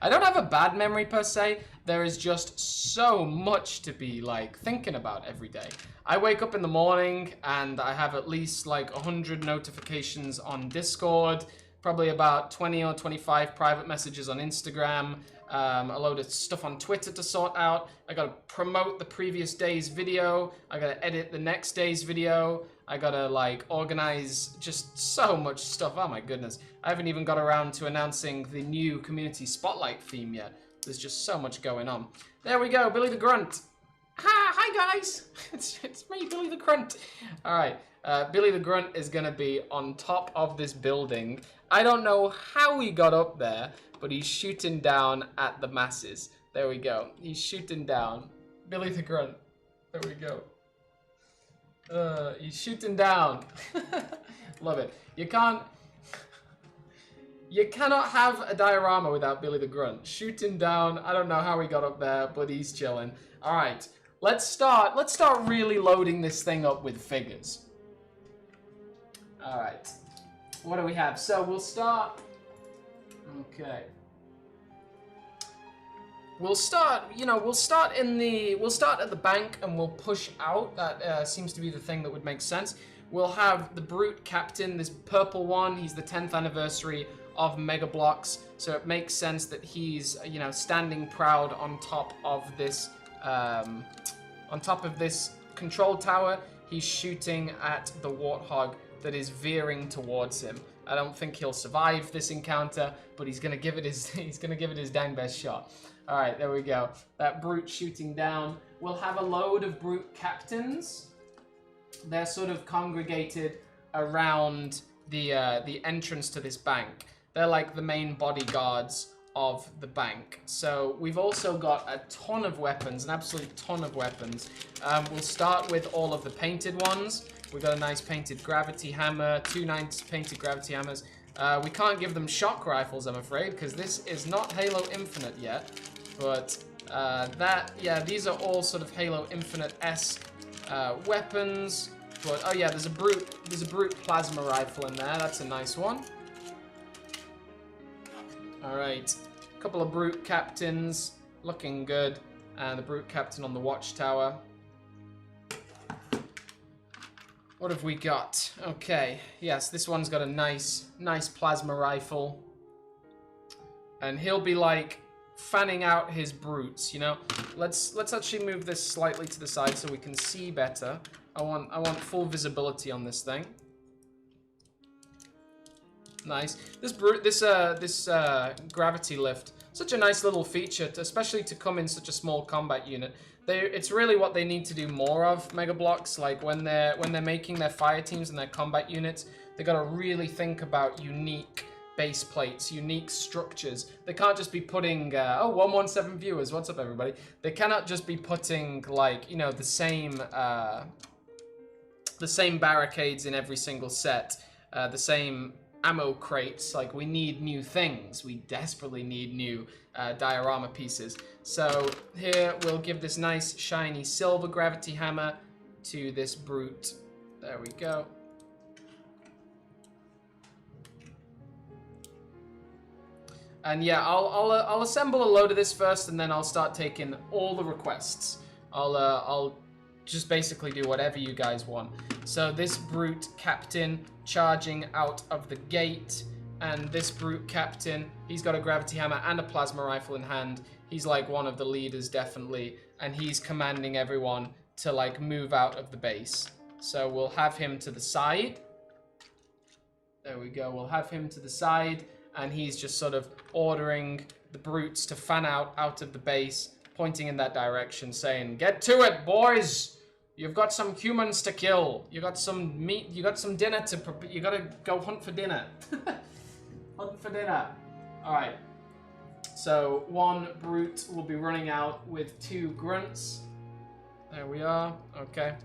I don't have a bad memory per se. There is just so much to be like thinking about every day. I wake up in the morning and I have at least like 100 notifications on Discord, probably about 20 or 25 private messages on Instagram, a load of stuff on Twitter to sort out. I gotta promote the previous day's video. I gotta edit the next day's video. I gotta like organize just so much stuff. Oh my goodness. I haven't even got around to announcing the new community spotlight theme yet. There's just so much going on. There we go, Billy the Grunt. Hi guys. It's me, Billy the Grunt. All right. Billy the Grunt is gonna be on top of this building. I don't know how he got up there, but he's shooting down at the masses. There we go. He's shooting down. Billy the Grunt. There we go. He's shooting down. Love it. You cannot have a diorama without Billy the Grunt. Shooting down. I don't know how he got up there, but he's chilling. All right. Let's start really loading this thing up with figures. All right. What do we have? So we'll start. Okay. We'll start at the bank and we'll push out. That seems to be the thing that would make sense. We'll have the Brute Captain, this purple one. He's the 10th anniversary of Mega Bloks, so it makes sense that he's, standing proud on top of this control tower. He's shooting at the Warthog that is veering towards him. I don't think he'll survive this encounter, but he's gonna give it his dang best shot. All right, there we go. That Brute shooting down. We'll have a load of Brute Captains. They're sort of congregated around the entrance to this bank. They're like the main bodyguards of the bank. So we've also got a ton of weapons, an absolute ton of weapons. We'll start with all of the painted ones. We've got a nice painted gravity hammer, 2 nice painted gravity hammers. We can't give them shock rifles, I'm afraid, because this is not Halo Infinite yet. But these are all sort of Halo Infinite-esque weapons. But oh yeah, there's a brute plasma rifle in there. That's a nice one. All right, a couple of Brute Captains, looking good, and the Brute Captain on the watchtower. What have we got? Okay, yes, this one's got a nice plasma rifle, and he'll be like fanning out his brutes. Let's actually move this slightly to the side so we can see better. I want full visibility on this thing. Nice. This gravity lift, such a nice little feature, especially to come in such a small combat unit. It's really what they need to do more of, Mega Bloks. Like when they're making their fire teams and their combat units, they got to really think about unique base plates, unique structures. They can't just be putting 117 viewers. What's up, everybody? They cannot just be putting like the same barricades in every single set, the same ammo crates. Like, we need new things. We desperately need new diorama pieces. So here we'll give this nice shiny silver gravity hammer to this brute. There we go. And yeah, I'll assemble a load of this first, and then I'll start taking all the requests. I'll just basically do whatever you guys want. So this brute captain charging out of the gate, and this brute captain, he's got a gravity hammer and a plasma rifle in hand. He's like one of the leaders, definitely, and he's commanding everyone to like move out of the base. So we'll have him to the side. There we go. We'll have him to the side, and he's just sort of ordering the brutes to fan out of the base, pointing in that direction, saying, "Get to it, boys! You've got some humans to kill. You got some meat. You got some dinner to prepare. You gotta go hunt for dinner. Hunt for dinner." All right. So one brute will be running out with 2 grunts. There we are. Okay.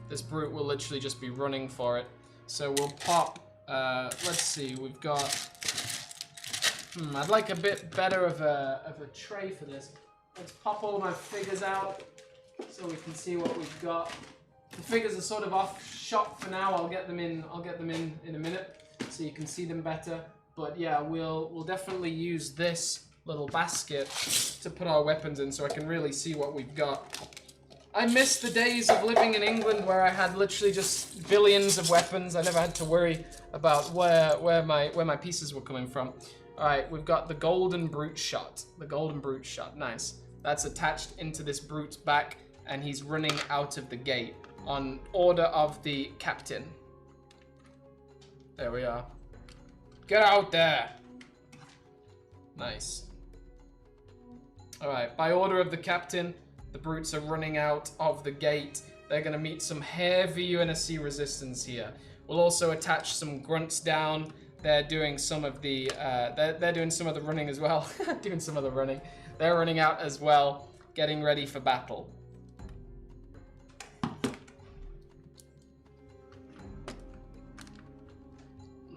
This brute will literally just be running for it. So we'll pop. Let's see. We've got. I'd like a bit better of a tray for this. Let's pop all of my figures out so we can see what we've got. The figures are sort of off shot for now. I'll get them in in a minute so you can see them better. But yeah, we'll definitely use this little basket to put our weapons in so I can really see what we've got. I miss the days of living in England where I had literally just billions of weapons. I never had to worry about where my pieces were coming from. All right, we've got the golden brute shot. The golden brute shot, nice. That's attached into this brute's back, and he's running out of the gate on order of the captain. There we are. Get out there. Nice. All right, by order of the captain, the brutes are running out of the gate. They're gonna meet some heavy UNSC resistance here. We'll also attach some grunts down. They're doing some of the they're doing some of the running as well. Doing some of the running. They're running out as well, getting ready for battle.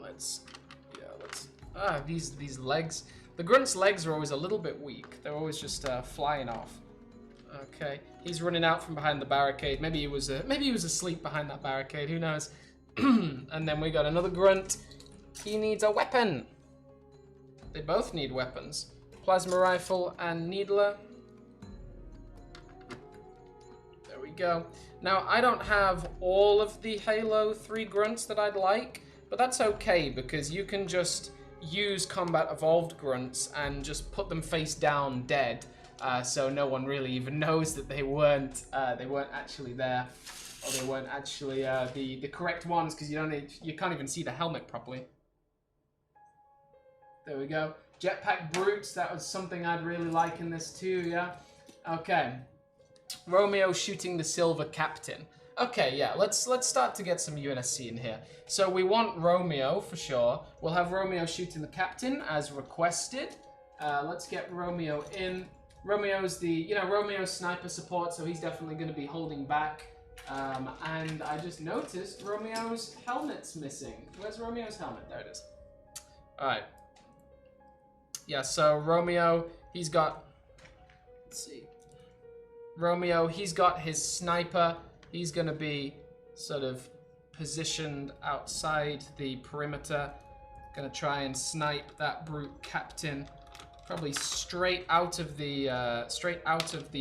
Let's these legs. The grunt's legs are always a little bit weak. They're always just flying off. Okay, he's running out from behind the barricade. Maybe he was asleep behind that barricade. Who knows? And then we got another grunt. He needs a weapon. They both need weapons. Plasma rifle and needler. There we go. Now, I don't have all of the Halo 3 grunts that I'd like, but that's okay because you can just use combat evolved grunts and just put them face down dead, so no one really even knows that they weren't actually there, or they weren't actually the correct ones, because you can't even see the helmet properly. There we go. Jetpack brutes, that was something I'd really like in this too, yeah? Okay. Romeo shooting the silver captain. Okay, yeah, let's start to get some UNSC in here. So we want Romeo for sure. We'll have Romeo shooting the captain as requested. Let's get Romeo in. Romeo's Romeo's sniper support, so he's definitely going to be holding back. And I just noticed Romeo's helmet's missing. Where's Romeo's helmet? There it is. All right. Yeah, so Romeo, he's got, let's see. Romeo, he's got his sniper. He's going to be sort of positioned outside the perimeter. Going to try and snipe that brute captain, probably straight out of the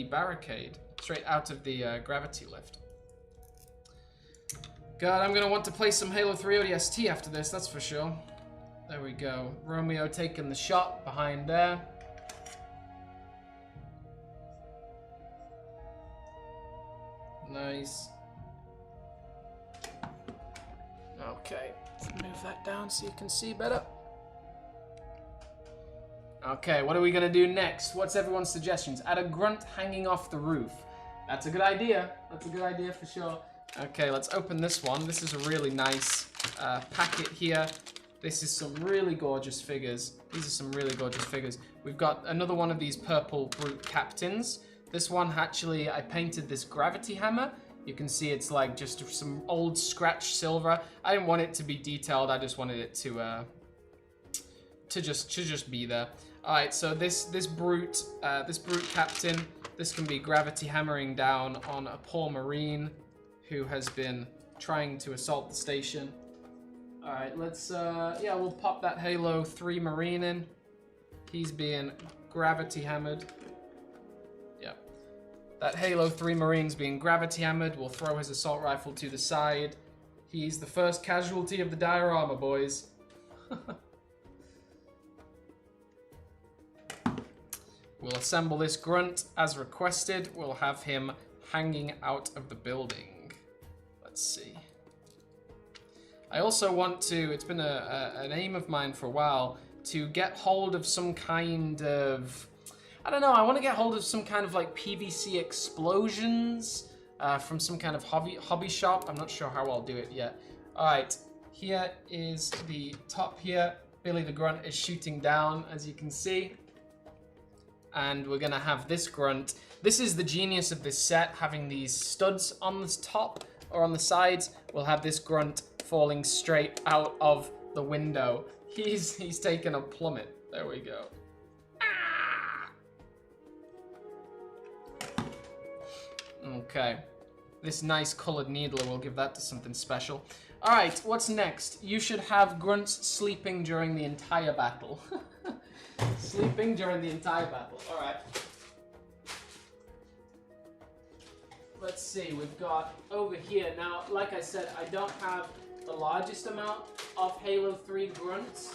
barricade, straight out of the gravity lift. God, I'm going to want to play some Halo 3 ODST after this, that's for sure. There we go. Romeo taking the shot behind there. Nice. Okay, let's move that down so you can see better. Okay, what are we gonna do next? What's everyone's suggestions? Add a grunt hanging off the roof. That's a good idea. That's a good idea for sure. Okay, let's open this one. This is a really nice packet here. This is some really gorgeous figures. These are some really gorgeous figures. We've got another one of these purple brute captains. This one, actually, I painted this gravity hammer. You can see it's like just some old scratch silver. I didn't want it to be detailed. I just wanted it to just be there. All right, so this brute captain, this can be gravity hammering down on a poor Marine who has been trying to assault the station. All right, let's, yeah, we'll pop that Halo 3 Marine in. He's being gravity hammered. Yep. That Halo 3 Marine's being gravity hammered. We'll throw his assault rifle to the side. He's the first casualty of the diorama, boys. We'll assemble this grunt as requested. We'll have him hanging out of the building. Let's see. I also want to, it's been an aim of mine for a while, to get hold of some kind of, I don't know, I want to get hold of some kind of like PVC explosions from some kind of hobby shop. I'm not sure how I'll do it yet. All right, here is the top here. Billy the Grunt is shooting down, as you can see. And we're gonna have this grunt. This is the genius of this set, having these studs on the top or on the sides. We'll have this grunt falling straight out of the window. He's taken a plummet. There we go. Ah! Okay. This nice colored needler, we'll give that to something special. All right, what's next? You should have grunts sleeping during the entire battle. Sleeping during the entire battle. All right. Let's see, we've got over here. Now, like I said, I don't have the largest amount of Halo 3 grunts.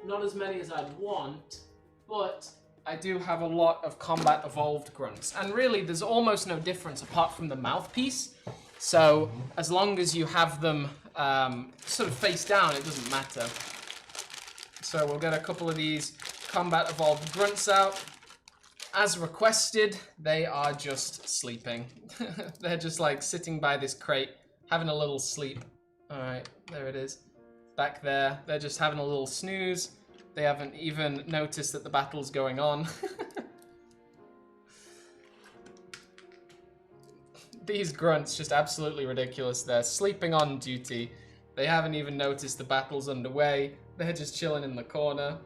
Not as many as I'd want, but I do have a lot of combat evolved grunts. And really, there's almost no difference apart from the mouthpiece. So, as long as you have them sort of face down, it doesn't matter. So we'll get a couple of these combat evolved grunts out. As requested, they are just sleeping. They're just like sitting by this crate, having a little sleep. All right, there it is. Back there, they're just having a little snooze. They haven't even noticed that the battle's going on. These grunts, just absolutely ridiculous. They're sleeping on duty. They haven't even noticed the battle's underway. They're just chilling in the corner.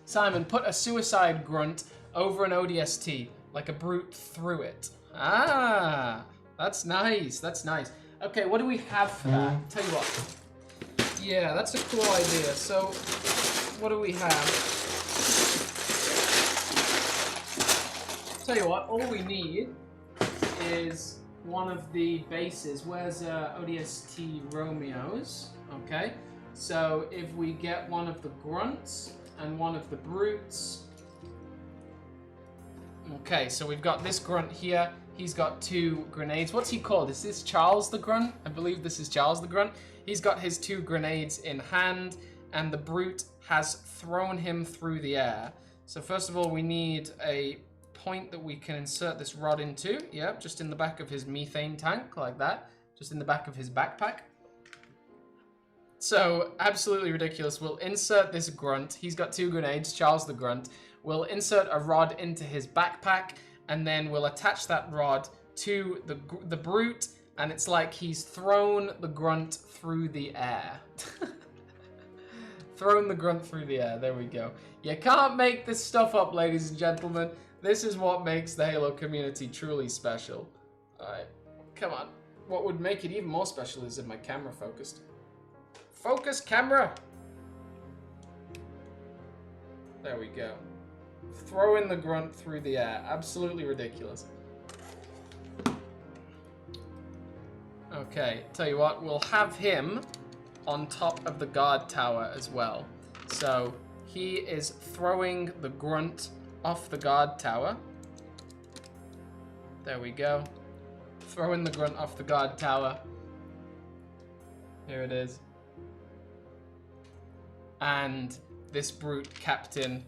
Simon, put a suicide grunt over an ODST, like a brute through it. Ah, that's nice, that's nice. Okay, what do we have for that? Tell you what. Yeah, that's a cool idea. So, what do we have? Tell you what, all we need is one of the bases. Where's ODST Romeo's? Okay, so if we get one of the grunts and one of the brutes. Okay, so we've got this grunt here. He's got 2 grenades. What's he called? Is this Charles the Grunt? I believe this is Charles the Grunt. He's got his 2 grenades in hand, and the brute has thrown him through the air. So first of all, we need a point that we can insert this rod into. Yep, just in the back of his methane tank, like that. Just in the back of his backpack. So, absolutely ridiculous. We'll insert this grunt. He's got 2 grenades, Charles the Grunt. We'll insert a rod into his backpack, and then we'll attach that rod to the brute, and it's like he's thrown the grunt through the air. Thrown the grunt through the air. There we go. You can't make this stuff up, ladies and gentlemen. This is what makes the Halo community truly special. Alright, come on. What would make it even more special is if my camera focused. Focus, camera! There we go. Throwing the grunt through the air. Absolutely ridiculous. Okay, tell you what, we'll have him on top of the guard tower as well. So, he is throwing the grunt off the guard tower. There we go. Throwing the grunt off the guard tower. Here it is. And this brute captain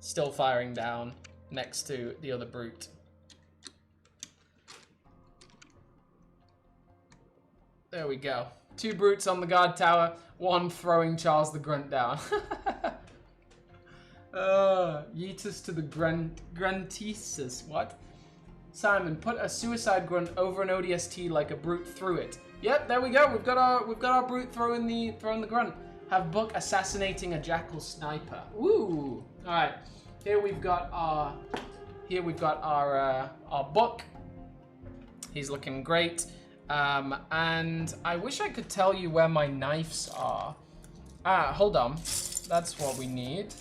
still firing down next to the other brute. There we go. 2 brutes on the guard tower, 1 throwing Charles the Grunt down. Yeetus to the gruntises. What? Simon, put a suicide grunt over an ODST like a brute through it. Yep, there we go. We've got our brute throwing the grunt. Have Book assassinating a jackal sniper. Woo! All right. Here we've got our Book. He's looking great. And I wish I could tell you where my knives are. Ah, hold on. That's what we need.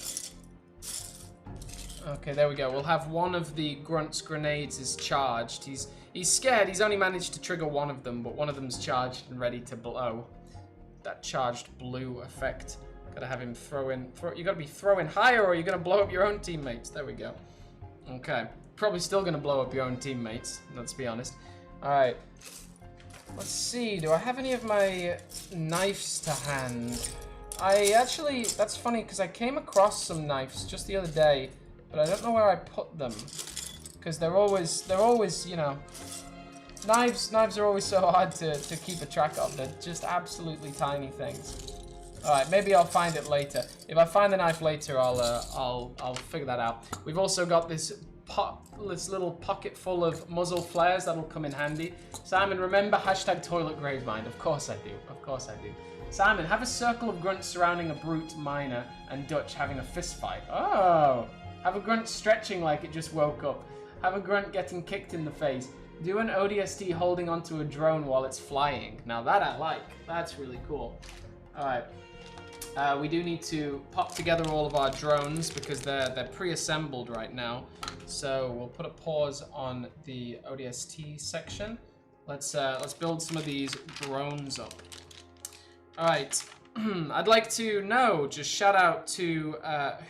Okay, there we go. We'll have one of the Grunt's grenades is charged. He's scared. He's only managed to trigger one of them, but one of them's charged and ready to blow. That charged blue effect. Gotta have him you gotta be throwing higher or you're gonna blow up your own teammates. There we go. Okay. Probably still gonna blow up your own teammates, let's be honest. Alright. Let's see, do I have any of my knives to hand? That's funny because I came across some knives just the other day, but I don't know where I put them. Because they're always, you know, knives are always so hard to keep a track of. They're just absolutely tiny things. Alright, maybe I'll find it later. If I find the knife later, I'll figure that out. We've also got this little pocket full of muzzle flares that'll come in handy. Simon, remember #toilet gravemind. Of course I do. Of course I do. Simon, have a circle of grunts surrounding a brute miner and Dutch having a fist fight. Oh, have a grunt stretching like it just woke up. Have a grunt getting kicked in the face. Do an ODST holding onto a drone while it's flying. Now that I like. That's really cool. All right. We do need to pop together all of our drones because they're pre-assembled right now. So we'll put a pause on the ODST section. Let's build some of these drones up. All right. I'd like to know, just shout out to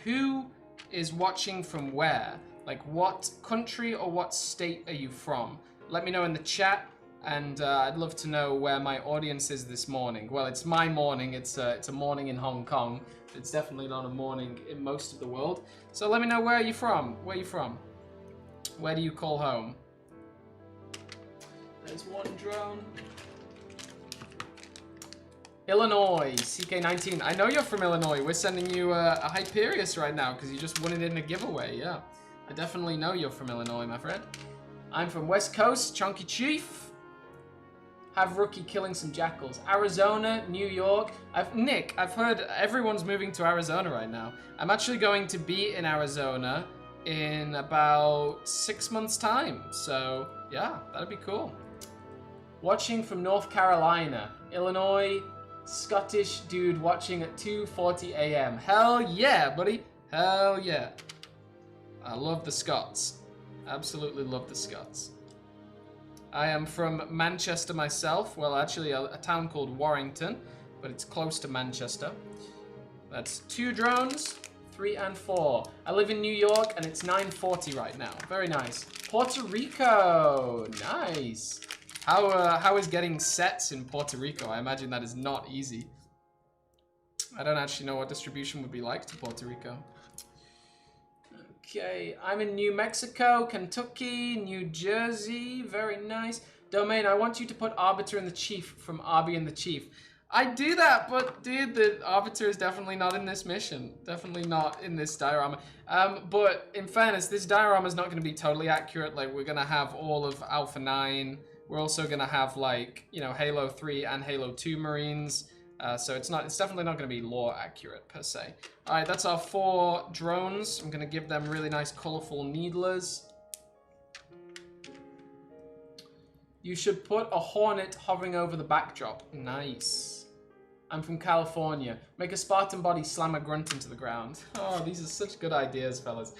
who is watching from where. Like what country or what state are you from? Let me know in the chat. And I'd love to know where my audience is this morning. Well, it's my morning. It's a morning in Hong Kong. It's definitely not a morning in most of the world. So let me know where you're from. Where you from? Where do you call home? There's one drone. Illinois, CK19. I know you're from Illinois. We're sending you a Hyperius right now because you just won it in a giveaway. Yeah, I definitely know you're from Illinois, my friend. I'm from West Coast, Chunky Chief. Have Rookie killing some jackals. Arizona, New York. Nick, I've heard everyone's moving to Arizona right now. I'm actually going to be in Arizona in about 6 months' time. So, yeah, that'd be cool. Watching from North Carolina, Illinois, Scottish dude watching at 2:40 a.m. Hell yeah, buddy. Hell yeah. I love the Scots. Absolutely love the Scots. I am from Manchester myself. Well, actually, a town called Warrington, but it's close to Manchester. That's 2 drones, 3 and 4. I live in New York, and it's 9:40 right now. Very nice. Puerto Rico, nice. How is getting sets in Puerto Rico? I imagine that is not easy. I don't actually know what distribution would be like to Puerto Rico. Okay, I'm in New Mexico, Kentucky, New Jersey. Very nice. Domain, I want you to put Arbiter and the Chief from Arby and the Chief. I do that, but dude, the Arbiter is definitely not in this mission. Definitely not in this diorama. But in fairness, this diorama is not going to be totally accurate. Like, we're going to have all of Alpha 9. We're also going to have, like, you know, Halo 3 and Halo 2 Marines. So it's definitely not going to be lore accurate per se. All right, that's our 4 drones. I'm going to give them really nice colorful needlers. You should put a hornet hovering over the backdrop. Nice. I'm from California. Make a Spartan body slam a grunt into the ground. Oh, these are such good ideas, fellas.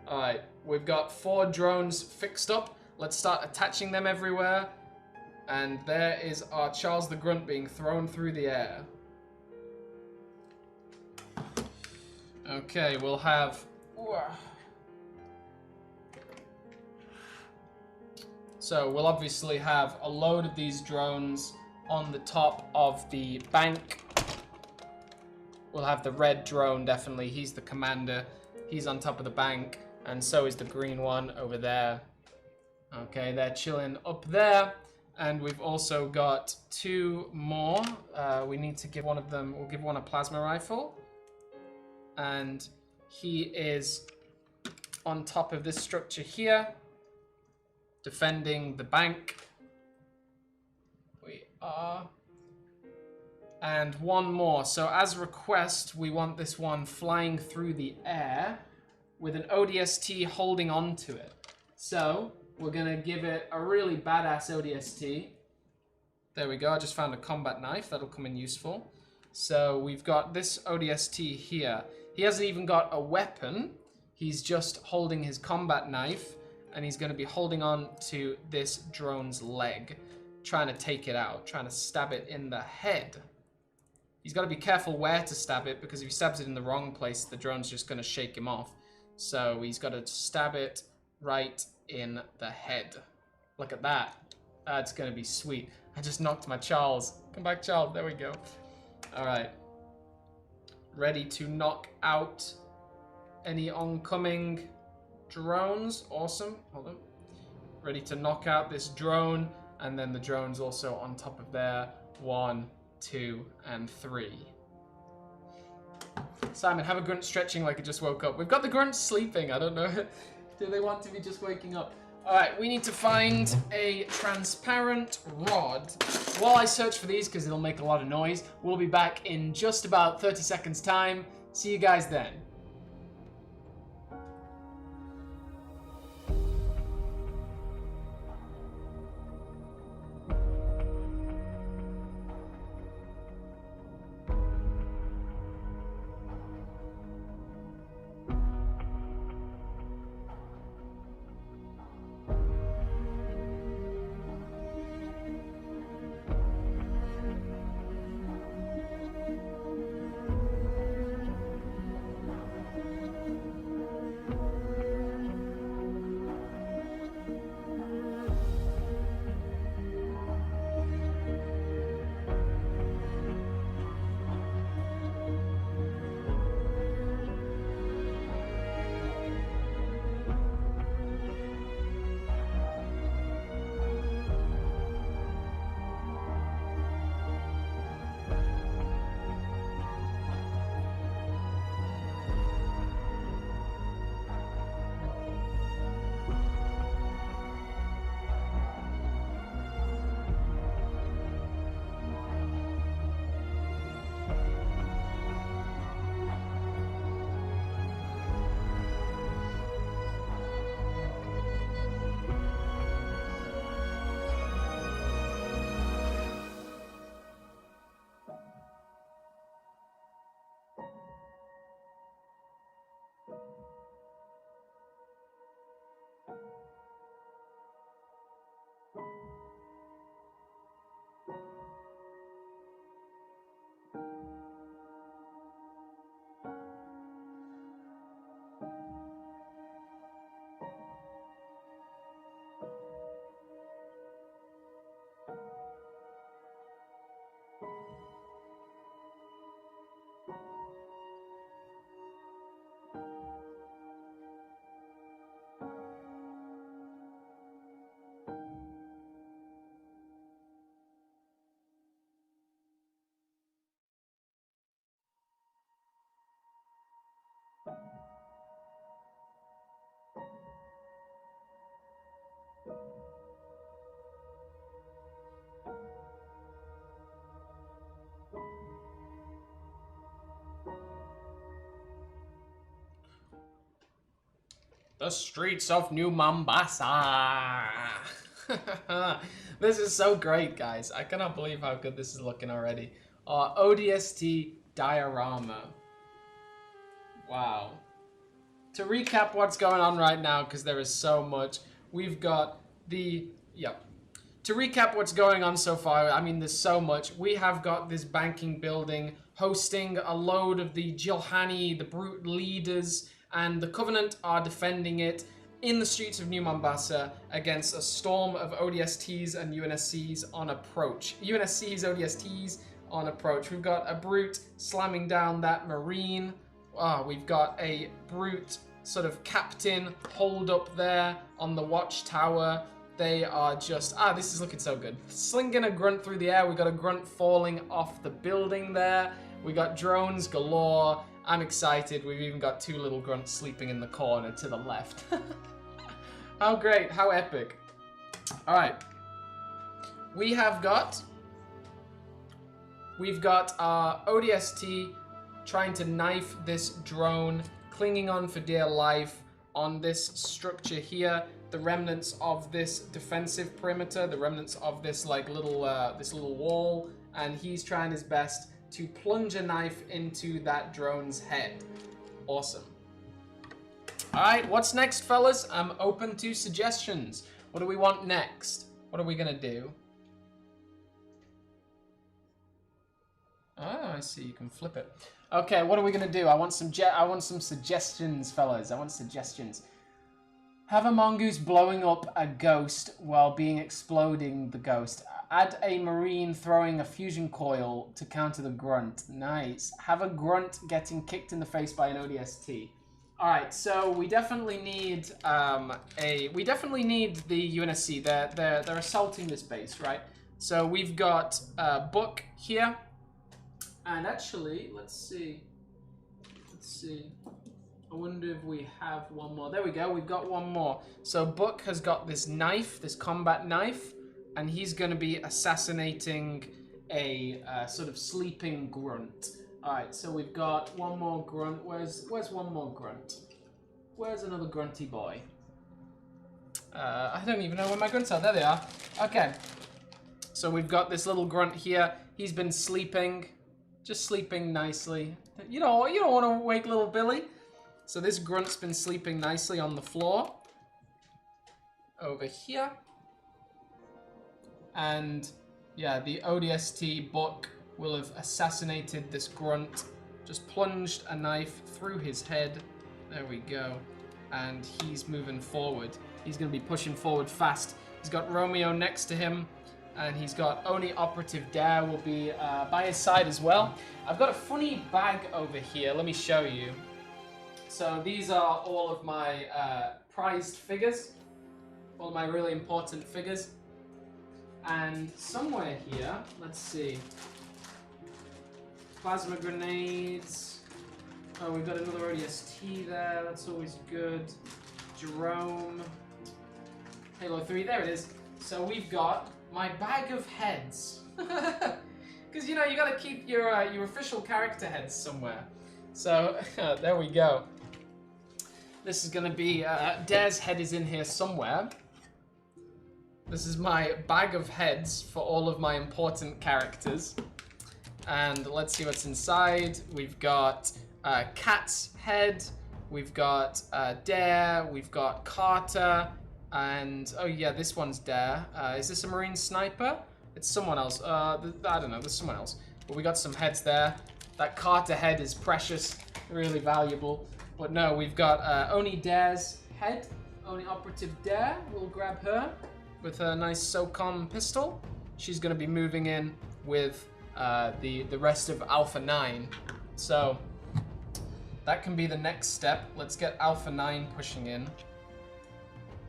All right, we've got 4 drones fixed up. Let's start attaching them everywhere. And there is our Charles the Grunt being thrown through the air. Okay, we'll have... So we'll obviously have a load of these drones on the top of the bank. We'll have the red drone, definitely. He's the commander. He's on top of the bank. And so is the green one over there. Okay, they're chilling up there. And we've also got 2 more. We need to give one of them, we'll give one a plasma rifle. And he is on top of this structure here, defending the bank. We are. And 1 more. So as request, we want this one flying through the air with an ODST holding on to it. So we're going to give it a really badass ODST. There we go. I just found a combat knife. That'll come in useful. So we've got this ODST here. He hasn't even got a weapon. He's just holding his combat knife, and he's going to be holding on to this drone's leg, trying to take it out, trying to stab it in the head. He's got to be careful where to stab it, because if he stabs it in the wrong place, the drone's just going to shake him off. So he's got to stab it right in the head. Look at that. That's going to be sweet. I just knocked my Charles. Come back, Charles. There we go. All right. Ready to knock out any oncoming drones. Awesome. Hold on. Ready to knock out this drone. And then the drone's also on top of there. 1, 2, and 3. Simon, have a grunt stretching like it just woke up. We've got the grunt sleeping. I don't know. Do they want to be just waking up? All right, we need to find a transparent rod. While I search for these, because it'll make a lot of noise, we'll be back in just about 30 seconds time. See you guys then. The streets of New Mombassa. This is so great, guys. I cannot believe how good this is looking already. ODST Diorama. Wow. To recap what's going on right now, because there is so much, we've got the... Yep. To recap what's going on so far, I mean, there's so much. We have got this banking building hosting a load of the jiralhanae, the brute leaders, and the Covenant are defending it in the streets of New Mombassa against a storm of ODSTs and UNSCs on approach. UNSCs, ODSTs on approach. We've got a brute slamming down that marine. We've got a brute sort of captain holed up there on the watchtower. They are just, this is looking so good. Slinging a grunt through the air. We got a grunt falling off the building there. We got drones galore. I'm excited. We've even got 2 little grunts sleeping in the corner to the left. How great, how epic. All right. We've got our ODST trying to knife this drone, clinging on for dear life on this structure here. the remnants of this defensive perimeter, the remnants of this like little wall, and he's trying his best to plunge a knife into that drone's head. Awesome. All right, what's next, fellas? I'm open to suggestions. What do we want next? What are we gonna do? Oh, I see. You can flip it. Okay, what are we gonna do? I want some suggestions, fellas. I want suggestions. Have a mongoose blowing up a ghost while exploding the ghost. Add a marine throwing a fusion coil to counter the grunt. Nice. Have a grunt getting kicked in the face by an ODST. All right, so we definitely need the UNSC. They're assaulting this base, right? So we've got Book here, and actually, let's see. I wonder if we have one more. There we go. We've got one more. So Book has got this knife, this combat knife, and he's going to be assassinating a sort of sleeping grunt. All right, so we've got one more grunt. Where's one more grunt? Where's another grunty boy? I don't even know where my grunts are. There they are. Okay. So we've got this little grunt here. He's been sleeping, just sleeping nicely. You don't want to wake little Billy. So this grunt's been sleeping nicely on the floor. Over here. And yeah, the ODST Book will have assassinated this grunt, just plunged a knife through his head. There we go. And he's moving forward. He's going to be pushing forward fast. He's got Romeo next to him, and he's got Oni Operative Dare will be by his side as well. I've got a funny bag over here. Let me show you. So these are all of my prized figures, all of my really important figures. And somewhere here, let's see. Plasma grenades. Oh, we've got another ODST there. That's always good. Jerome. Halo 3. There it is. So we've got my bag of heads. Because, you know, you got to keep your official character heads somewhere. So, there we go. This is going to be... Dare's head is in here somewhere. This is my bag of heads for all of my important characters. And let's see what's inside. We've got Cat's head. We've got Dare. We've got Carter. And, oh yeah, this one's Dare. Is this a Marine Sniper? It's someone else. I don't know. There's someone else. But we got some heads there. That Carter head is precious. Really valuable. But no, we've got Oni Dare's head. Oni Operative Dare. We'll grab her with her nice SOCOM pistol. She's going to be moving in with the rest of Alpha 9. So that can be the next step. Let's get Alpha 9 pushing in.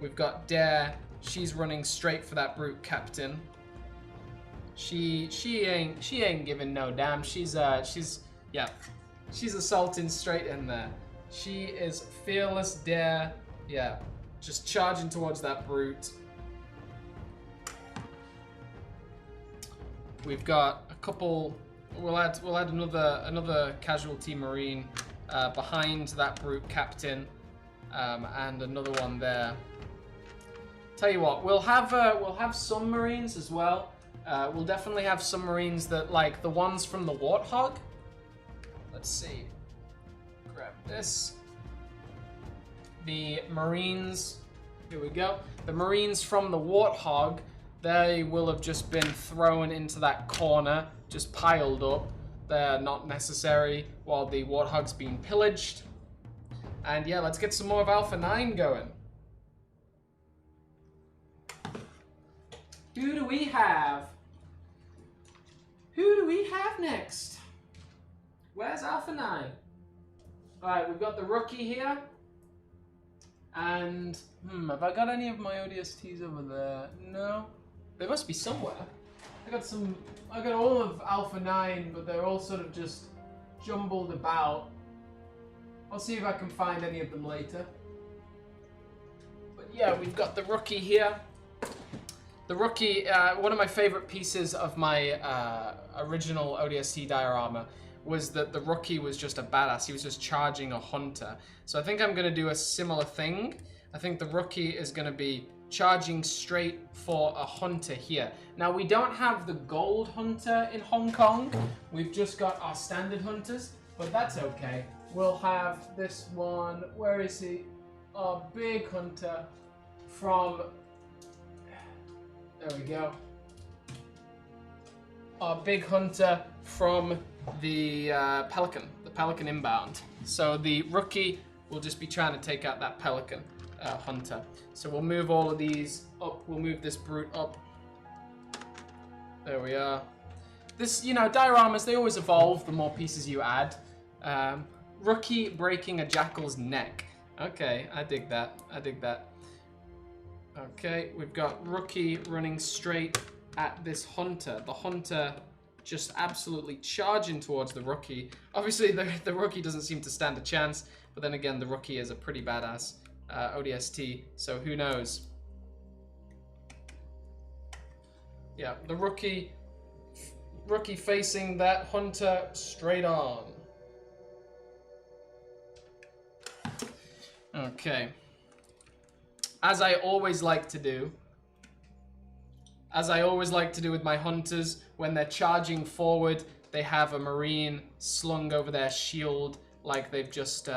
We've got Dare. She's running straight for that brute captain. She ain't giving no damn. She's assaulting straight in there. She is fearless Dare. Yeah, just charging towards that brute. We've got a couple. We'll add another casualty marine behind that brute captain, and another one there. Tell you what, we'll have some marines as well. We'll definitely have some marines that like the ones from the Warthog. Let's see. Grab this. The marines. Here we go. The marines from the Warthog. They will have just been thrown into that corner, just piled up. They're not necessary while the Warthog's being pillaged. And yeah, let's get some more of Alpha 9 going. Who do we have? Who do we have next? Where's Alpha 9? Alright, we've got the rookie here. And, have I got any of my ODSTs over there? No. They must be somewhere. I got all of Alpha 9, but they're all sort of just jumbled about. I'll see if I can find any of them later. But yeah, we've got the rookie here. The rookie, one of my favorite pieces of my original ODST diorama was that the rookie was just a badass. He was just charging a hunter. So I think I'm going to do a similar thing I think the rookie is going to be charging straight for a hunter here. Now, we don't have the gold hunter in Hong Kong. We've just got our standard hunters, but that's okay. We'll have this one. Where is he? Our big hunter from... There we go. Our big hunter from the Pelican inbound. So the rookie will just be trying to take out that Pelican hunter. So we'll move all of these up. We'll move this brute up. There we are. This, you know, dioramas, they always evolve the more pieces you add. Rookie breaking a jackal's neck. Okay, I dig that. I dig that. Okay, we've got rookie running straight at this hunter. The hunter just absolutely charging towards the rookie. Obviously, the rookie doesn't seem to stand a chance, but then again, the rookie is a pretty badass ODST, so who knows? Yeah, the rookie facing that hunter straight on. Okay. As I always like to do with my hunters, when they're charging forward, they have a marine slung over their shield, like they've just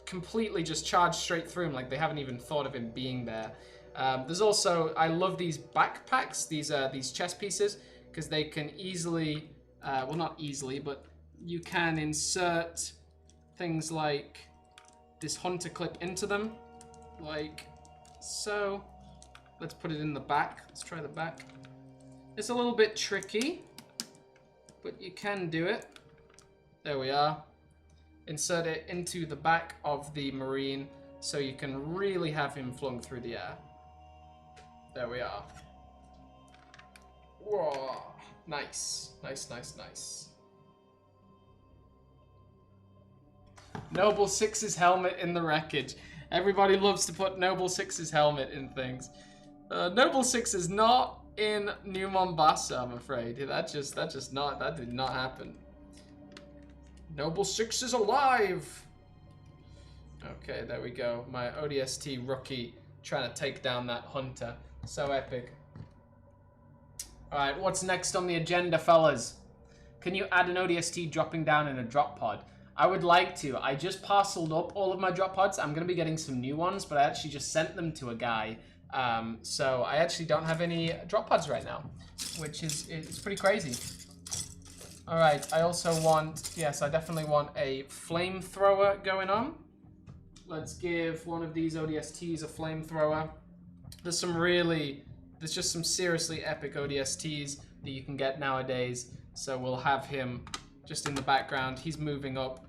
completely just charged straight through him, like they haven't even thought of him being there. There's also, I love these backpacks, these chest pieces, because they can easily, well, not easily, but you can insert things like this hunter clip into them, like so. Let's put it in the back. Let's try the back. It's a little bit tricky, but you can do it. There we are. Insert it into the back of the marine so you can really have him flung through the air. There we are. Whoa. Nice. Nice, nice, nice. Noble Six's helmet in the wreckage. Everybody loves to put Noble Six's helmet in things. Noble Six is not in New Mombassa, I'm afraid. That did not happen. Noble Six is alive! Okay, there we go. My ODST rookie trying to take down that hunter. So epic. Alright, what's next on the agenda, fellas? Can you add an ODST dropping down in a drop pod? I would like to. I just parceled up all of my drop pods. I'm going to be getting some new ones, but I actually just sent them to a guy. So I actually don't have any drop pods right now, which is it's pretty crazy. All right, I also want, yes, I definitely want a flamethrower going on. Let's give one of these ODSTs a flamethrower. There's just some seriously epic ODSTs that you can get nowadays. So we'll have him just in the background. He's moving up.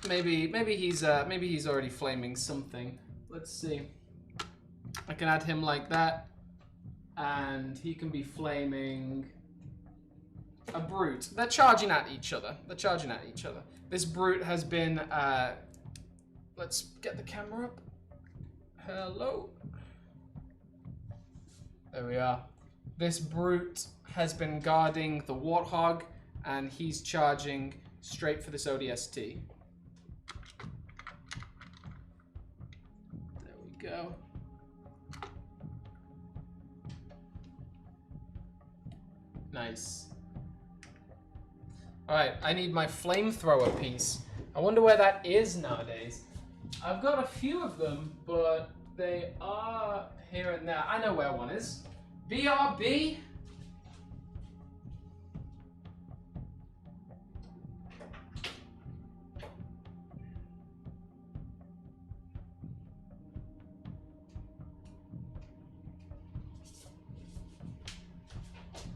Maybe he's already flaming something. Let's see. I can add him like that, and he can be flaming a brute. They're charging at each other. This brute has been. Let's get the camera up. Hello. There we are. This brute has been guarding the warthog, and he's charging straight for this ODST. Go. Nice. Alright, I need my flamethrower piece. I wonder where that is nowadays. I've got a few of them, but they are here and there. I know where one is. BRB.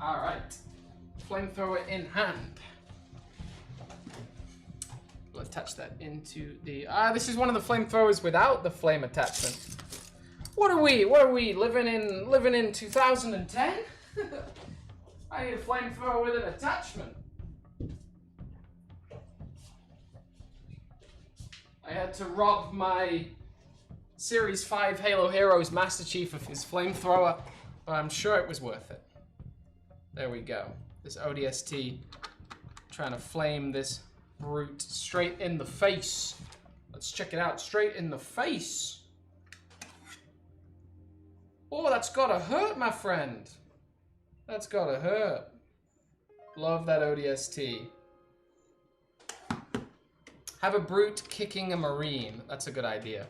All right, flamethrower in hand. We'll attach that into the. This is one of the flamethrowers without the flame attachment. What are we living in 2010? I need a flamethrower with an attachment. I had to rob my Series 5 Halo Heroes Master Chief of his flamethrower, but I'm sure it was worth it. There we go. This ODST trying to flame this brute straight in the face. Let's check it out. Straight in the face. Oh, that's gotta hurt, my friend. That's gotta hurt. Love that ODST. Have a brute kicking a marine. That's a good idea.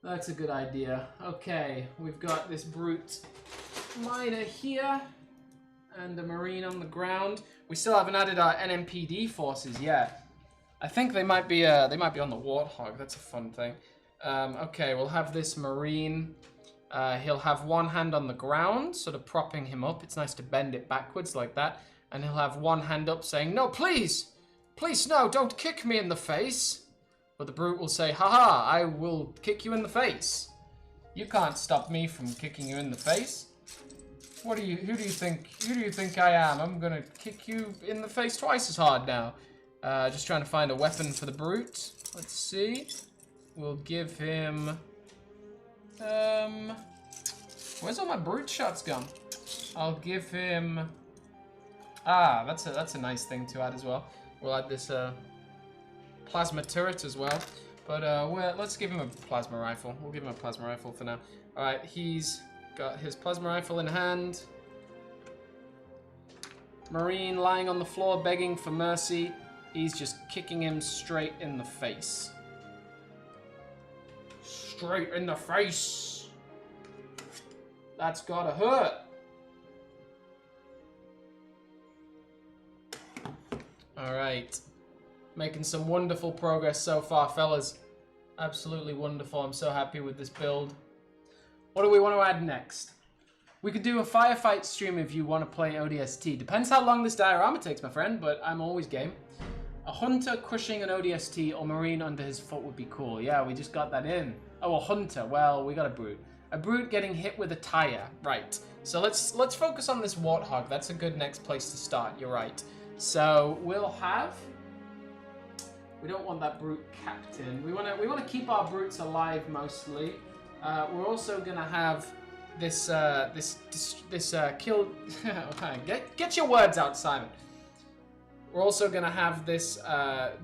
That's a good idea. Okay, we've got this brute miner here and a marine on the ground. We still haven't added our NMPD forces yet. I think they might be on the Warthog. That's a fun thing. Okay, we'll have this marine. He'll have one hand on the ground, sort of propping him up. It's nice to bend it backwards like that. And he'll have one hand up saying, "No, please! Please, no, don't kick me in the face." But the brute will say, "Haha, I will kick you in the face. You can't stop me from kicking you in the face. Who do you think I am? I'm gonna kick you in the face twice as hard now." Just trying to find a weapon for the brute. Let's see. We'll give him... where's all my brute shots gone? I'll give him... Ah, that's a nice thing to add as well. We'll add this plasma turret as well. But let's give him a plasma rifle. We'll give him a plasma rifle for now. Alright, he's got his plasma rifle in hand. Marine lying on the floor begging for mercy. He's just kicking him straight in the face. Straight in the face. That's gotta hurt. Alright. Making some wonderful progress so far, fellas. Absolutely wonderful. I'm so happy with this build. What do we want to add next? We could do a firefight stream if you want to play ODST. Depends how long this diorama takes, my friend, but I'm always game. A hunter crushing an ODST or marine under his foot would be cool. Yeah, we just got that in. Oh, a hunter. Well, we got a brute. A brute getting hit with a tire. Right. So let's focus on this warthog. That's a good next place to start. You're right. So we'll have... We don't want that brute captain. We want to keep our brutes alive mostly. We're also gonna have this kill. Get your words out, Simon. We're also gonna have this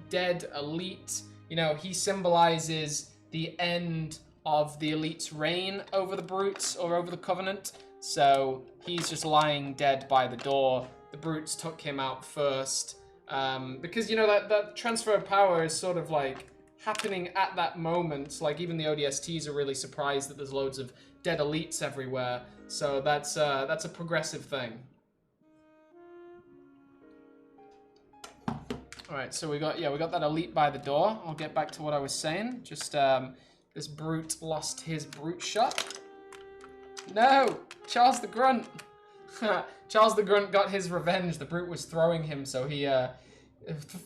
dead elite. You know, he symbolizes the end of the elite's reign over the brutes or over the Covenant. So he's just lying dead by the door. The brutes took him out first. Because, you know, that transfer of power is sort of like happening at that moment. Like, even the ODSTs are really surprised that there's loads of dead elites everywhere. So that's a progressive thing. Alright, so we got that elite by the door. I'll get back to what I was saying. Just, this brute lost his brute shot. No! Charles the Grunt! Charles the Grunt got his revenge. The brute was throwing him, so he,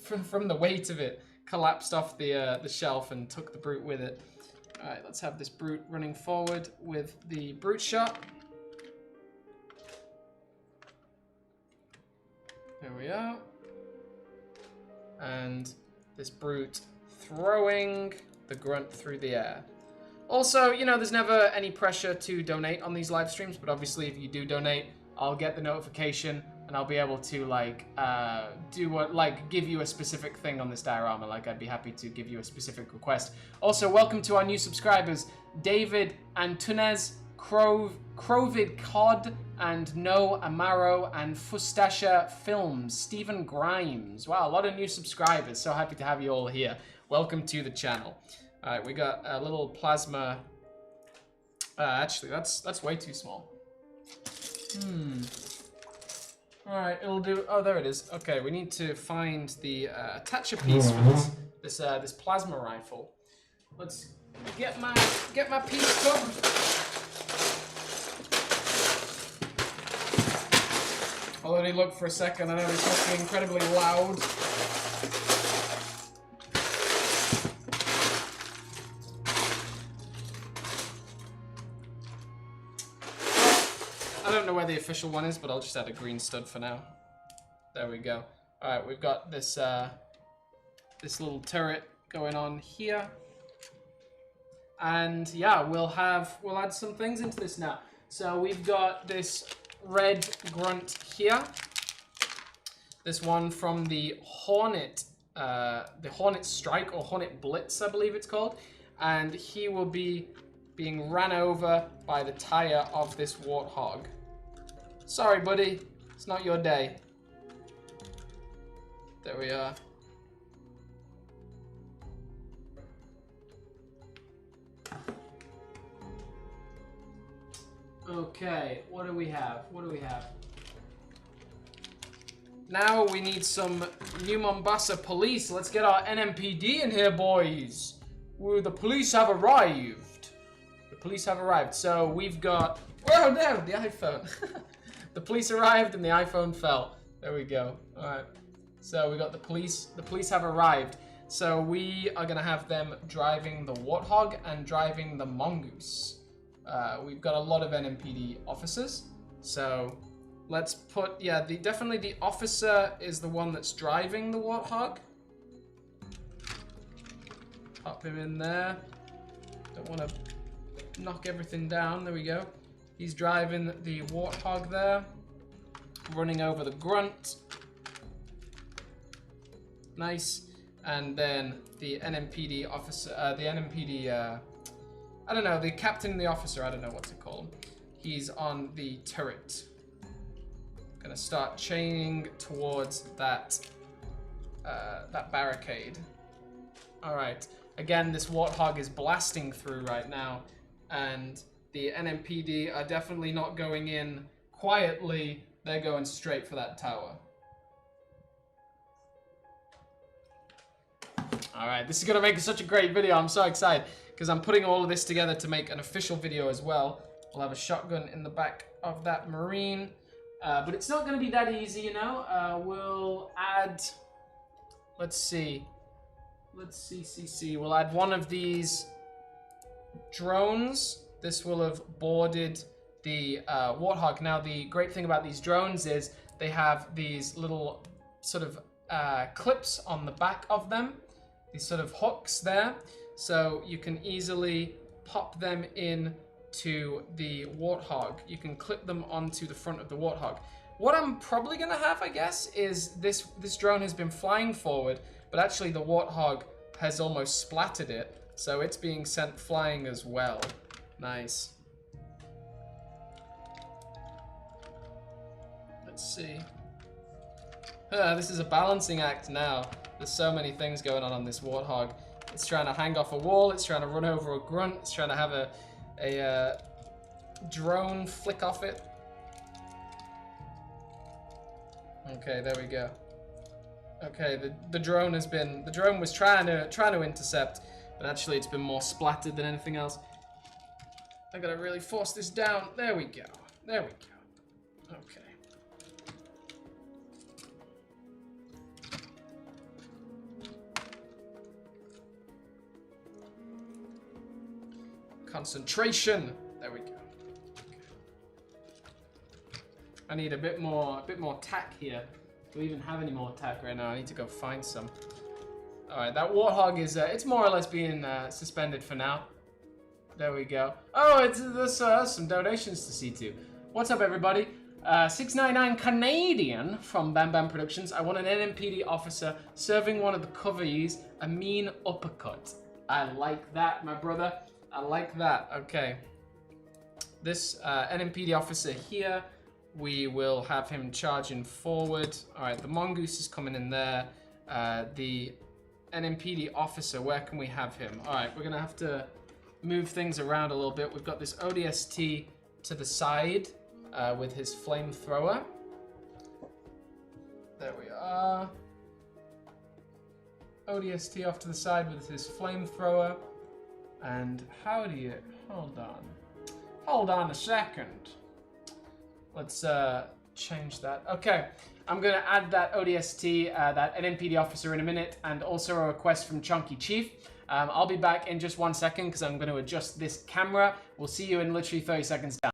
from the weight of it, collapsed off the shelf and took the brute with it. Alright, let's have this brute running forward with the brute shot. There we are. And this brute throwing the grunt through the air. Also, you know, there's never any pressure to donate on these live streams, but obviously if you do donate, I'll get the notification and I'll be able to give you a specific thing on this diorama. Like, I'd be happy to give you a specific request. Also, welcome to our new subscribers, David Antunes, Crovid Cod, and No Amaro, and Fustasha Films, Stephen Grimes. Wow, a lot of new subscribers. So happy to have you all here. Welcome to the channel. All right, we got a little plasma. Actually, that's way too small. All right, it'll do. Oh, there it is. Okay, we need to find the attacher piece for this plasma rifle. Let's get my piece tub. I'll only look for a second. I know this must be incredibly loud. I don't know where the official one is, but I'll just add a green stud for now. There we go. All right, we've got this this little turret going on here, and yeah, we'll add some things into this now. So we've got this red grunt here. This one from the Hornet the Hornet Strike or Hornet Blitz, I believe it's called, and he will be being ran over by the tire of this Warthog. Sorry, buddy, it's not your day. There we are. Okay, what do we have? What do we have? Now we need some New Mombassa police. Let's get our NMPD in here, boys. Ooh, the police have arrived. The police have arrived. So we've got... Oh no, the iPhone. The police arrived and the iPhone fell. There we go. All right. So we got the police. The police have arrived. So we are going to have them driving the Warthog and driving the Mongoose. We've got a lot of NMPD officers. So... let's put, yeah, definitely the officer is the one that's driving the Warthog. Pop him in there. Don't want to knock everything down. There we go. He's driving the Warthog there. Running over the Grunt. Nice. And then the NMPD officer, I don't know, the captain and the officer, I don't know what to call him. He's on the turret. Gonna start chaining towards that barricade. All right. Again, this Warthog is blasting through right now, and the NMPD are definitely not going in quietly. They're going straight for that tower. All right. This is gonna make such a great video. I'm so excited because I'm putting all of this together to make an official video as well. We'll have a shotgun in the back of that Marine. But it's not going to be that easy, you know. We'll add, let's see. We'll add one of these drones. This will have boarded the Warthog. Now, the great thing about these drones is they have these little sort of clips on the back of them. These sort of hooks there. So you can easily pop them in to the Warthog. You can clip them onto the front of the Warthog. What I'm probably gonna have, I guess, is this drone has been flying forward, but actually the Warthog has almost splattered it, so it's being sent flying as well. Nice. Let's see. This is a balancing act now. There's so many things going on this Warthog. It's trying to hang off a wall, it's trying to run over a Grunt, it's trying to have a drone flick off it. Okay, there we go. Okay, the drone was trying to intercept, but actually it's been more splattered than anything else. I gotta really force this down. There we go. There we go. Okay. Concentration. There we go. Okay. I need a bit more tack here. Do we even have any more tack right now? I need to go find some. All right, that Warthog is it's more or less being suspended for now. There we go. Oh, there's some donations to see too. What's up, everybody? 699 Canadian from Bam Bam Productions. I want an NMPD officer serving one of the coveries a mean uppercut. I like that, my brother. I like that. Okay. This NMPD officer here, we will have him charging forward. All right, the Mongoose is coming in there. The NMPD officer, where can we have him? All right, we're gonna have to move things around a little bit. We've got this ODST to the side with his flamethrower. There we are. ODST off to the side with his flamethrower. And how do you, hold on a second. Let's change that. Okay, I'm gonna add that ODST, that NMPD officer in a minute, and also a request from Chunky Chief. I'll be back in just 1 second because I'm gonna adjust this camera. We'll see you in literally 30 seconds down.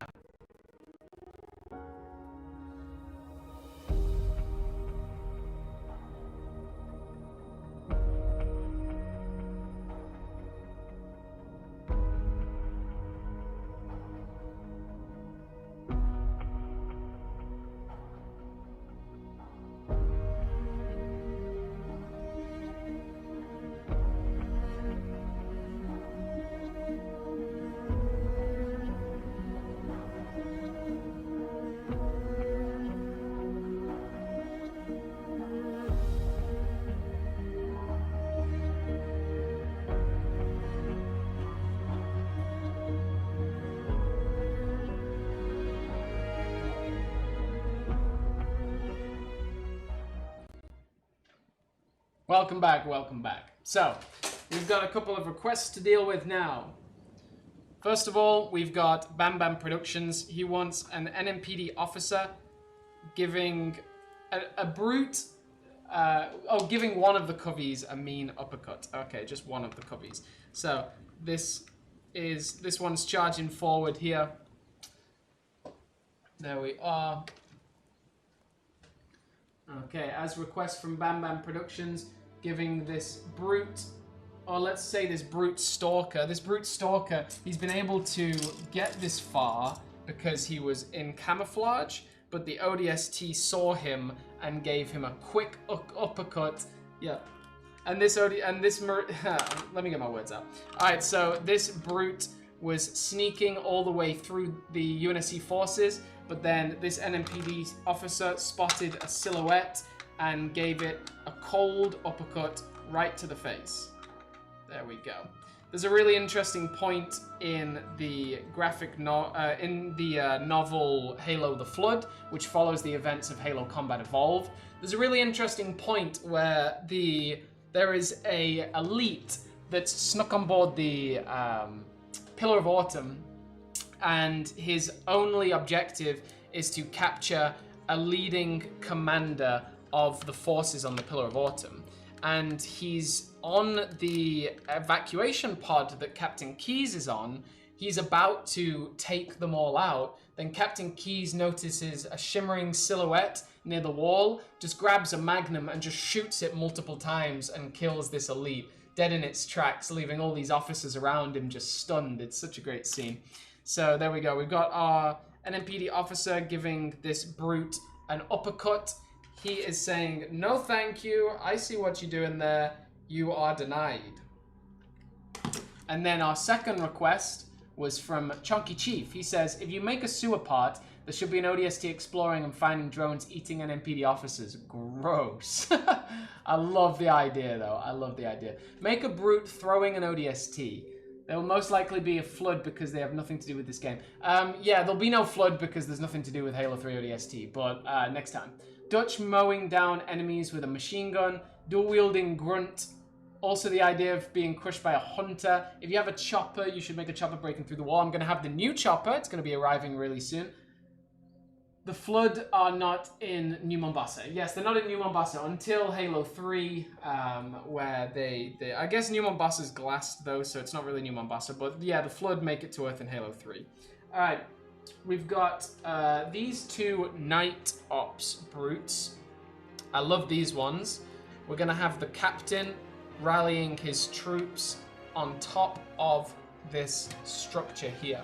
Welcome back, welcome back. So, we've got a couple of requests to deal with now. First of all, we've got Bam Bam Productions. He wants an NMPD officer giving a brute, giving one of the coveys a mean uppercut. Okay, just one of the coveys. So, this one's charging forward here. There we are. Okay, as request from Bam Bam Productions, giving this brute, or let's say this brute stalker. This brute stalker, he's been able to get this far because he was in camouflage, but the ODST saw him and gave him a quick uppercut. Yeah. And let me get my words out. All right, so this brute was sneaking all the way through the UNSC forces, but then this NMPD officer spotted a silhouette and gave it a cold uppercut right to the face. There we go. There's a really interesting point in the novel Halo: The Flood, which follows the events of Halo Combat Evolved. There's a really interesting point where there is a elite that's snuck on board the Pillar of Autumn, and his only objective is to capture a leading commander of the forces on the Pillar of Autumn. And he's on the evacuation pod that Captain Keyes is on. He's about to take them all out. Then Captain Keyes notices a shimmering silhouette near the wall, just grabs a magnum and just shoots it multiple times and kills this elite, dead in its tracks, leaving all these officers around him just stunned. It's such a great scene. So there we go. We've got our NMPD officer giving this brute an uppercut. He is saying, no thank you, I see what you're doing there, you are denied. And then our second request was from Chunky Chief. He says, if you make a sewer part, there should be an ODST exploring and finding drones eating NMPD officers. Gross. I love the idea though, I love the idea. Make a brute throwing an ODST. There will most likely be a flood because they have nothing to do with this game. Yeah, there'll be no flood because there's nothing to do with Halo 3 ODST, but next time. Dutch mowing down enemies with a machine gun, dual-wielding grunt. Also the idea of being crushed by a hunter. If you have a chopper, you should make a chopper breaking through the wall. I'm going to have the new chopper. It's going to be arriving really soon. The Flood are not in New Mombassa. Yes, they're not in New Mombassa until Halo 3, where they I guess New Mombassa's glassed though, so it's not really New Mombassa. But yeah, the Flood make it to Earth in Halo 3. All right. We've got these two Night Ops brutes. I love these ones. We're going to have the captain rallying his troops on top of this structure here.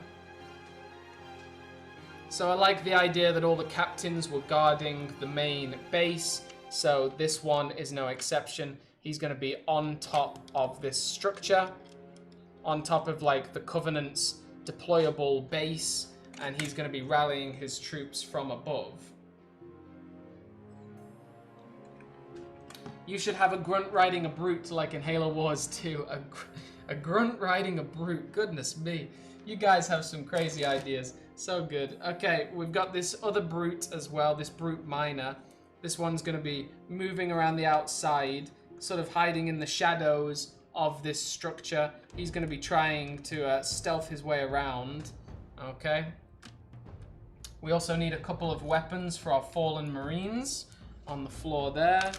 So I like the idea that all the captains were guarding the main base. So this one is no exception. He's going to be on top of this structure, on top of like the Covenant's deployable base. And he's going to be rallying his troops from above. You should have a grunt riding a brute like in Halo Wars 2. A grunt riding a brute. Goodness me. You guys have some crazy ideas. So good. Okay, we've got this other brute as well, this brute miner. This one's going to be moving around the outside, sort of hiding in the shadows of this structure. He's going to be trying to stealth his way around. Okay. We also need a couple of weapons for our fallen Marines on the floor there.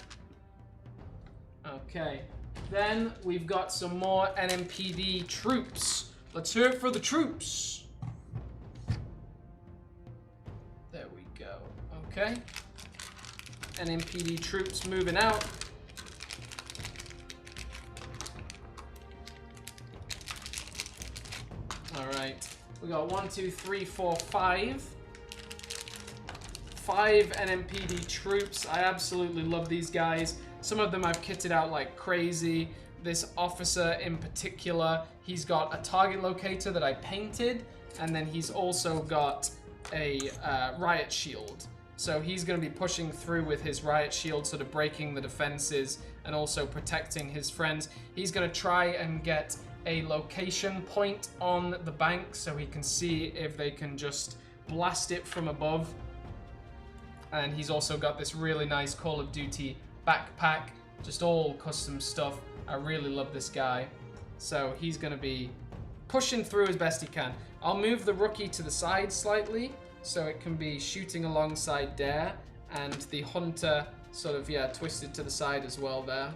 Okay. Then we've got some more NMPD troops. Let's hear it for the troops. There we go. Okay. NMPD troops moving out. All right. We got 1, 2, 3, 4, 5. 5 NMPD troops. I absolutely love these guys. Some of them I've kitted out like crazy. This officer in particular, he's got a target locator that I painted, and then he's also got a riot shield. So he's going to be pushing through with his riot shield, sort of breaking the defenses and also protecting his friends. He's going to try and get a location point on the bank so he can see if they can just blast it from above. And he's also got this really nice Call of Duty backpack Just all custom stuff. I really love this guy. So he's going to be pushing through as best he can. I'll move the rookie to the side slightly so it can be shooting alongside there, and the hunter sort of, yeah, twisted to the side as well there.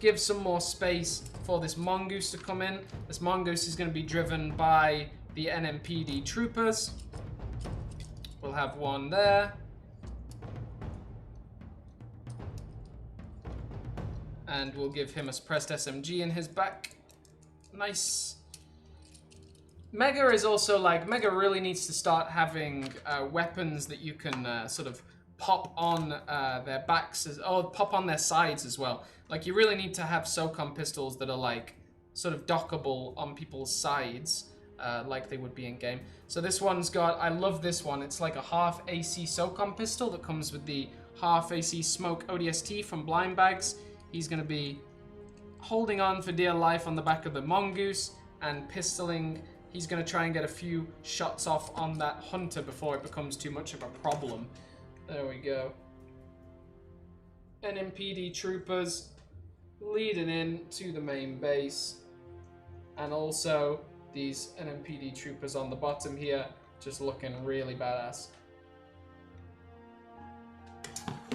Give some more space for this mongoose to come in. This mongoose is going to be driven by the NMPD troopers. We'll have one there. And we'll give him a suppressed SMG in his back. Nice. Mega is also like, Mega really needs to start having weapons that you can sort of pop on their backs, or pop on their sides as well. Like, you really need to have SOCOM pistols that are like sort of dockable on people's sides, like they would be in game. So this one's got, I love this one. It's like a half AC SOCOM pistol that comes with the half AC smoke ODST from blind bags. He's going to be holding on for dear life on the back of the mongoose and pistoling. He's going to try and get a few shots off on that hunter before it becomes too much of a problem. There we go. NMPD troopers leading in to the main base. And also these NMPD troopers on the bottom here, just looking really badass.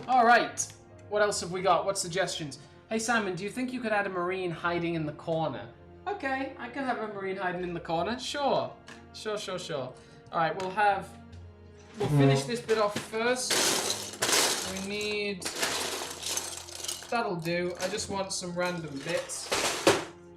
All right. What else have we got? What suggestions? Hey Simon, do you think you could add a Marine hiding in the corner? Okay, I can have a Marine hiding in the corner. Sure. Sure. Alright, we'll finish this bit off first. We need... That'll do. I just want some random bits.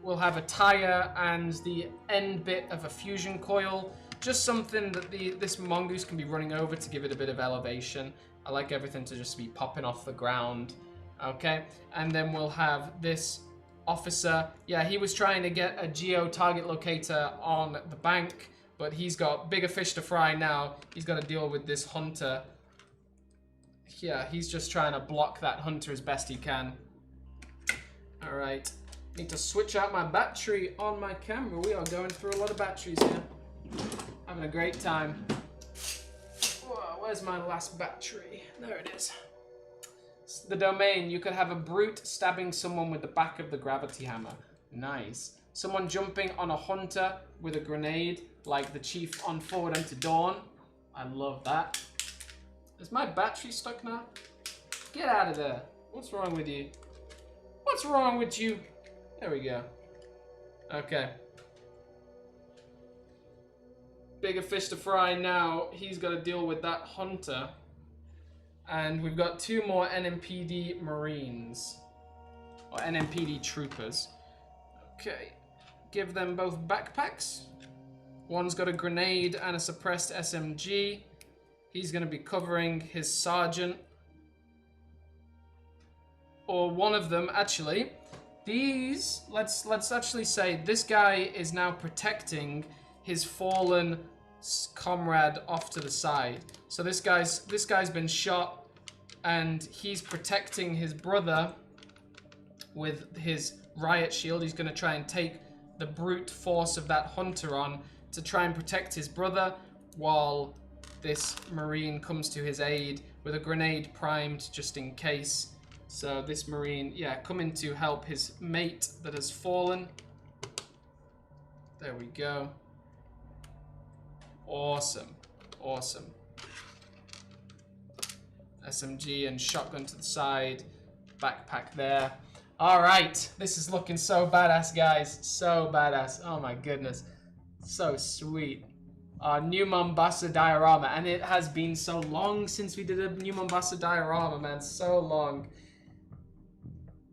We'll have a tire and the end bit of a fusion coil. Just something that this mongoose can be running over to give it a bit of elevation. I like everything to just be popping off the ground. Okay, and then we'll have this officer. Yeah, he was trying to get a geo target locator on the bank, but he's got bigger fish to fry now. He's got to deal with this hunter. Yeah, he's just trying to block that hunter as best he can. All right, need to switch out my battery on my camera. We are going through a lot of batteries here. Having a great time. Whoa, where's my last battery? There it is. The domain, you could have a brute stabbing someone with the back of the gravity hammer. Nice. Someone jumping on a hunter with a grenade, like the chief on Forward Unto Dawn. I love that. Is my battery stuck now? Get out of there. What's wrong with you? What's wrong with you? There we go. Okay. Bigger fish to fry now. He's got to deal with that hunter. And we've got 2 more NMPD Marines. Or NMPD Troopers. Okay. Give them both backpacks. One's got a grenade and a suppressed SMG. He's going to be covering his sergeant. Or one of them, actually. These, let's actually say this guy is now protecting his fallen comrade off to the side. So this guy's been shot and he's protecting his brother with his riot shield. He's going to try and take the brute force of that hunter on to try and protect his brother while this Marine comes to his aid with a grenade primed just in case. So this Marine, yeah, coming to help his mate that has fallen. There we go. Awesome. Awesome. SMG and shotgun to the side. Backpack there. Alright. This is looking so badass, guys. So badass. Oh my goodness. So sweet. New Mombassa diorama. And it has been so long since we did a new Mombassa diorama, man. So long.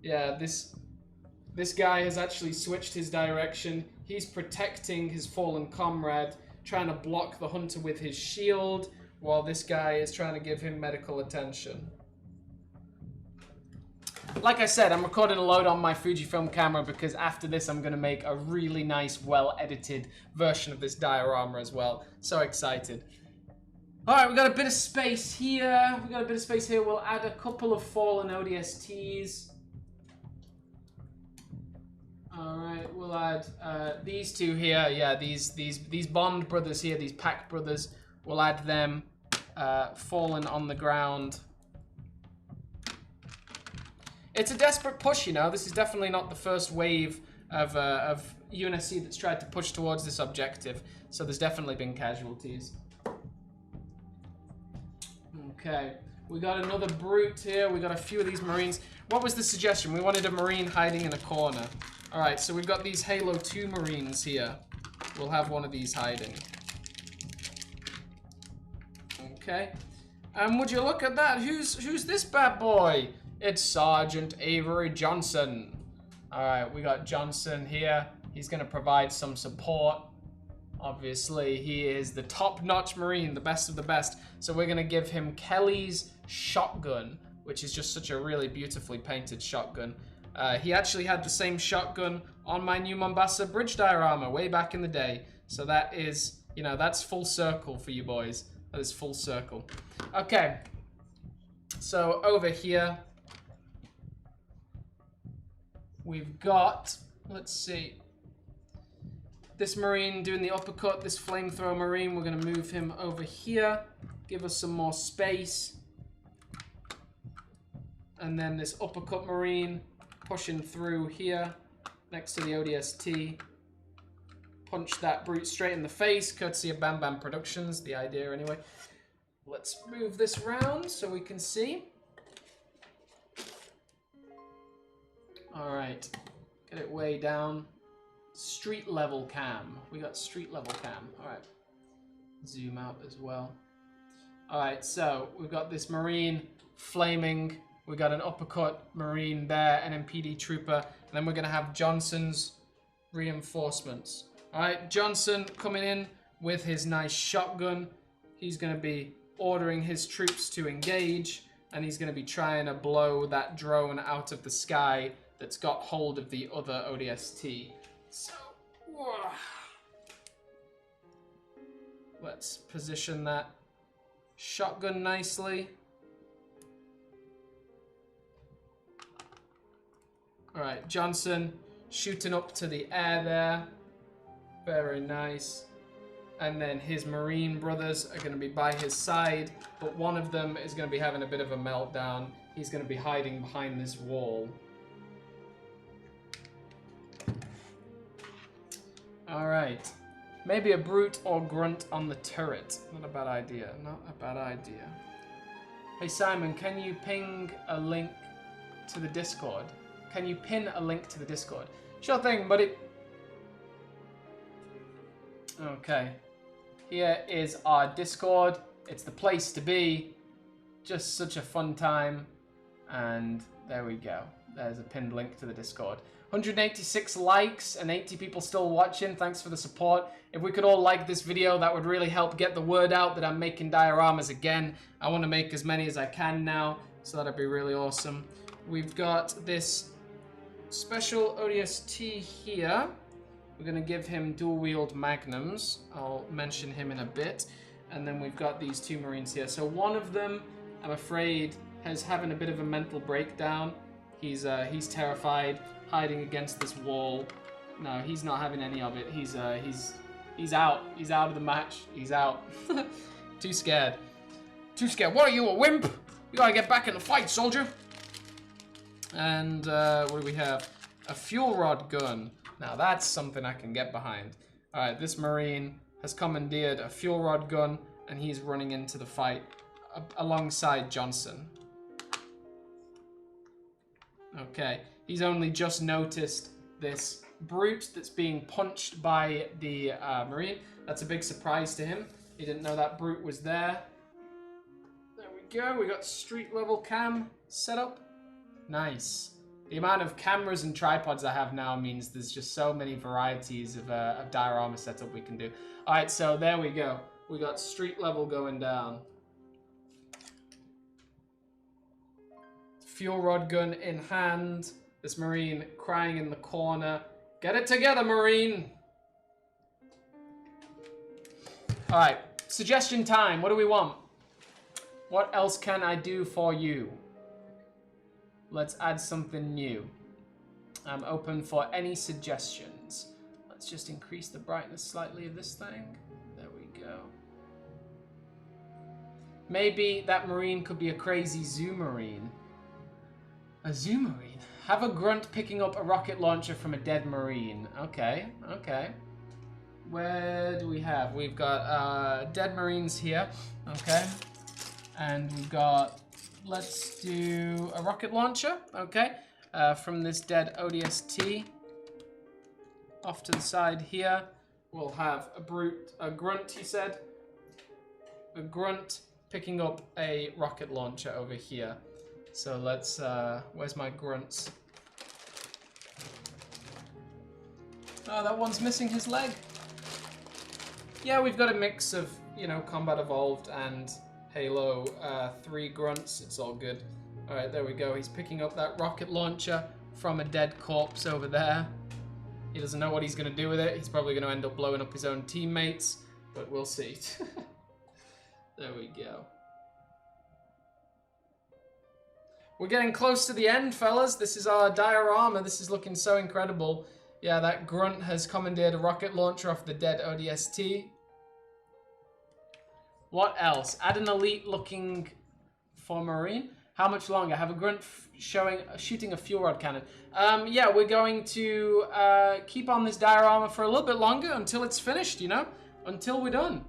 Yeah, this guy has actually switched his direction. He's protecting his fallen comrade, trying to block the hunter with his shield, while this guy is trying to give him medical attention. Like I said, I'm recording a load on my Fujifilm camera because after this I'm going to make a really nice, well-edited version of this diorama as well. So excited. Alright, we've got a bit of space here. We'll add a couple of fallen ODSTs. Alright, we'll add these 2 here. Yeah, these Bond brothers here, these Pack brothers. We'll add them fallen on the ground. It's a desperate push, you know. This is definitely not the first wave of UNSC that's tried to push towards this objective. So there's definitely been casualties. Okay, we got another brute here. We got a few of these Marines. What was the suggestion? We wanted a Marine hiding in a corner. All right, so we've got these Halo 2 Marines here. We'll have one of these hiding. Okay. And would you look at that? Who's this bad boy? It's Sergeant Avery Johnson. All right, we got Johnson here. He's going to provide some support. Obviously, he is the top-notch Marine, the best of the best. So we're going to give him Kelly's shotgun, which is just such a really beautifully painted shotgun. He actually had the same shotgun on my new Mombassa bridge diorama way back in the day. So that is, you know, that's full circle for you boys. That is full circle. Okay. So over here, we've got, let's see, this Marine doing the uppercut, this flamethrower Marine. We're going to move him over here, give us some more space. And then this uppercut Marine pushing through here next to the ODST. Punch that brute straight in the face, courtesy of Bam Bam Productions, the idea anyway. Let's move this around so we can see. All right, get it way down. Street level cam. We got street level cam. All right, zoom out as well. All right, so we've got this Marine flaming. We got an uppercut Marine there, an MPD trooper, and then we're gonna have Johnson's reinforcements. All right, Johnson coming in with his nice shotgun. He's gonna be ordering his troops to engage, and he's gonna be trying to blow that drone out of the sky that's got hold of the other ODST. So, let's position that shotgun nicely. All right, Johnson shooting up to the air there. Very nice. And then his Marine brothers are going to be by his side, but one of them is going to be having a bit of a meltdown. He's going to be hiding behind this wall. All right. Maybe a brute or grunt on the turret. Not a bad idea. Not a bad idea. Hey Simon, can you ping a link to the Discord? Can you pin a link to the Discord? Sure thing, buddy. Okay. Here is our Discord. It's the place to be. Just such a fun time. And there we go. There's a pinned link to the Discord. 186 likes and 80 people still watching. Thanks for the support. If we could all like this video, that would really help get the word out that I'm making dioramas again. I want to make as many as I can now, so that'd be really awesome. We've got this special ODST here. We're going to give him dual-wield magnums. I'll mention him in a bit. And then we've got these two Marines here. So one of them, I'm afraid, is having a bit of a mental breakdown. He's terrified, hiding against this wall. No, he's not having any of it. He's out. He's out of the match. He's out. Too scared. Too scared. What are you, a wimp? You gotta get back in the fight, soldier. And what do we have? A fuel rod gun. Now that's something I can get behind. All right, this Marine has commandeered a fuel rod gun, and he's running into the fight alongside Johnson. Okay, he's only just noticed this brute that's being punched by the Marine. That's a big surprise to him. He didn't know that brute was there. There we go. We got street level cam set up. Nice. The amount of cameras and tripods I have now means there's just so many varieties of diorama setup we can do. All right, so there we go. We got street level going down. Fuel rod gun in hand. This Marine crying in the corner. Get it together, Marine. All right, suggestion time. What do we want? What else can I do for you? Let's add something new. I'm open for any suggestions. Let's just increase the brightness slightly of this thing. There we go. Maybe that Marine could be a crazy zoo Marine. A zoo marine. Have a grunt picking up a rocket launcher from a dead marine. Okay, okay. Where do we have? We've got dead marines here. Okay. And we've got, let's do a rocket launcher. Okay. From this dead ODST. Off to the side here. We'll have a grunt, he said. A grunt picking up a rocket launcher over here. So let's, where's my grunts? Oh, that one's missing his leg. Yeah, we've got a mix of, you know, Combat Evolved and Halo 3 grunts. It's all good. All right, there we go. He's picking up that rocket launcher from a dead corpse over there. He doesn't know what he's going to do with it. He's probably going to end up blowing up his own teammates, but we'll see. There we go. We're getting close to the end, fellas. This is our diorama. This is looking so incredible. Yeah, that grunt has commandeered a rocket launcher off the dead ODST. What else? Add an elite looking for marine. How much longer? Have a grunt shooting a fuel rod cannon. Yeah, we're going to keep on this diorama for a little bit longer until it's finished, you know? Until we're done.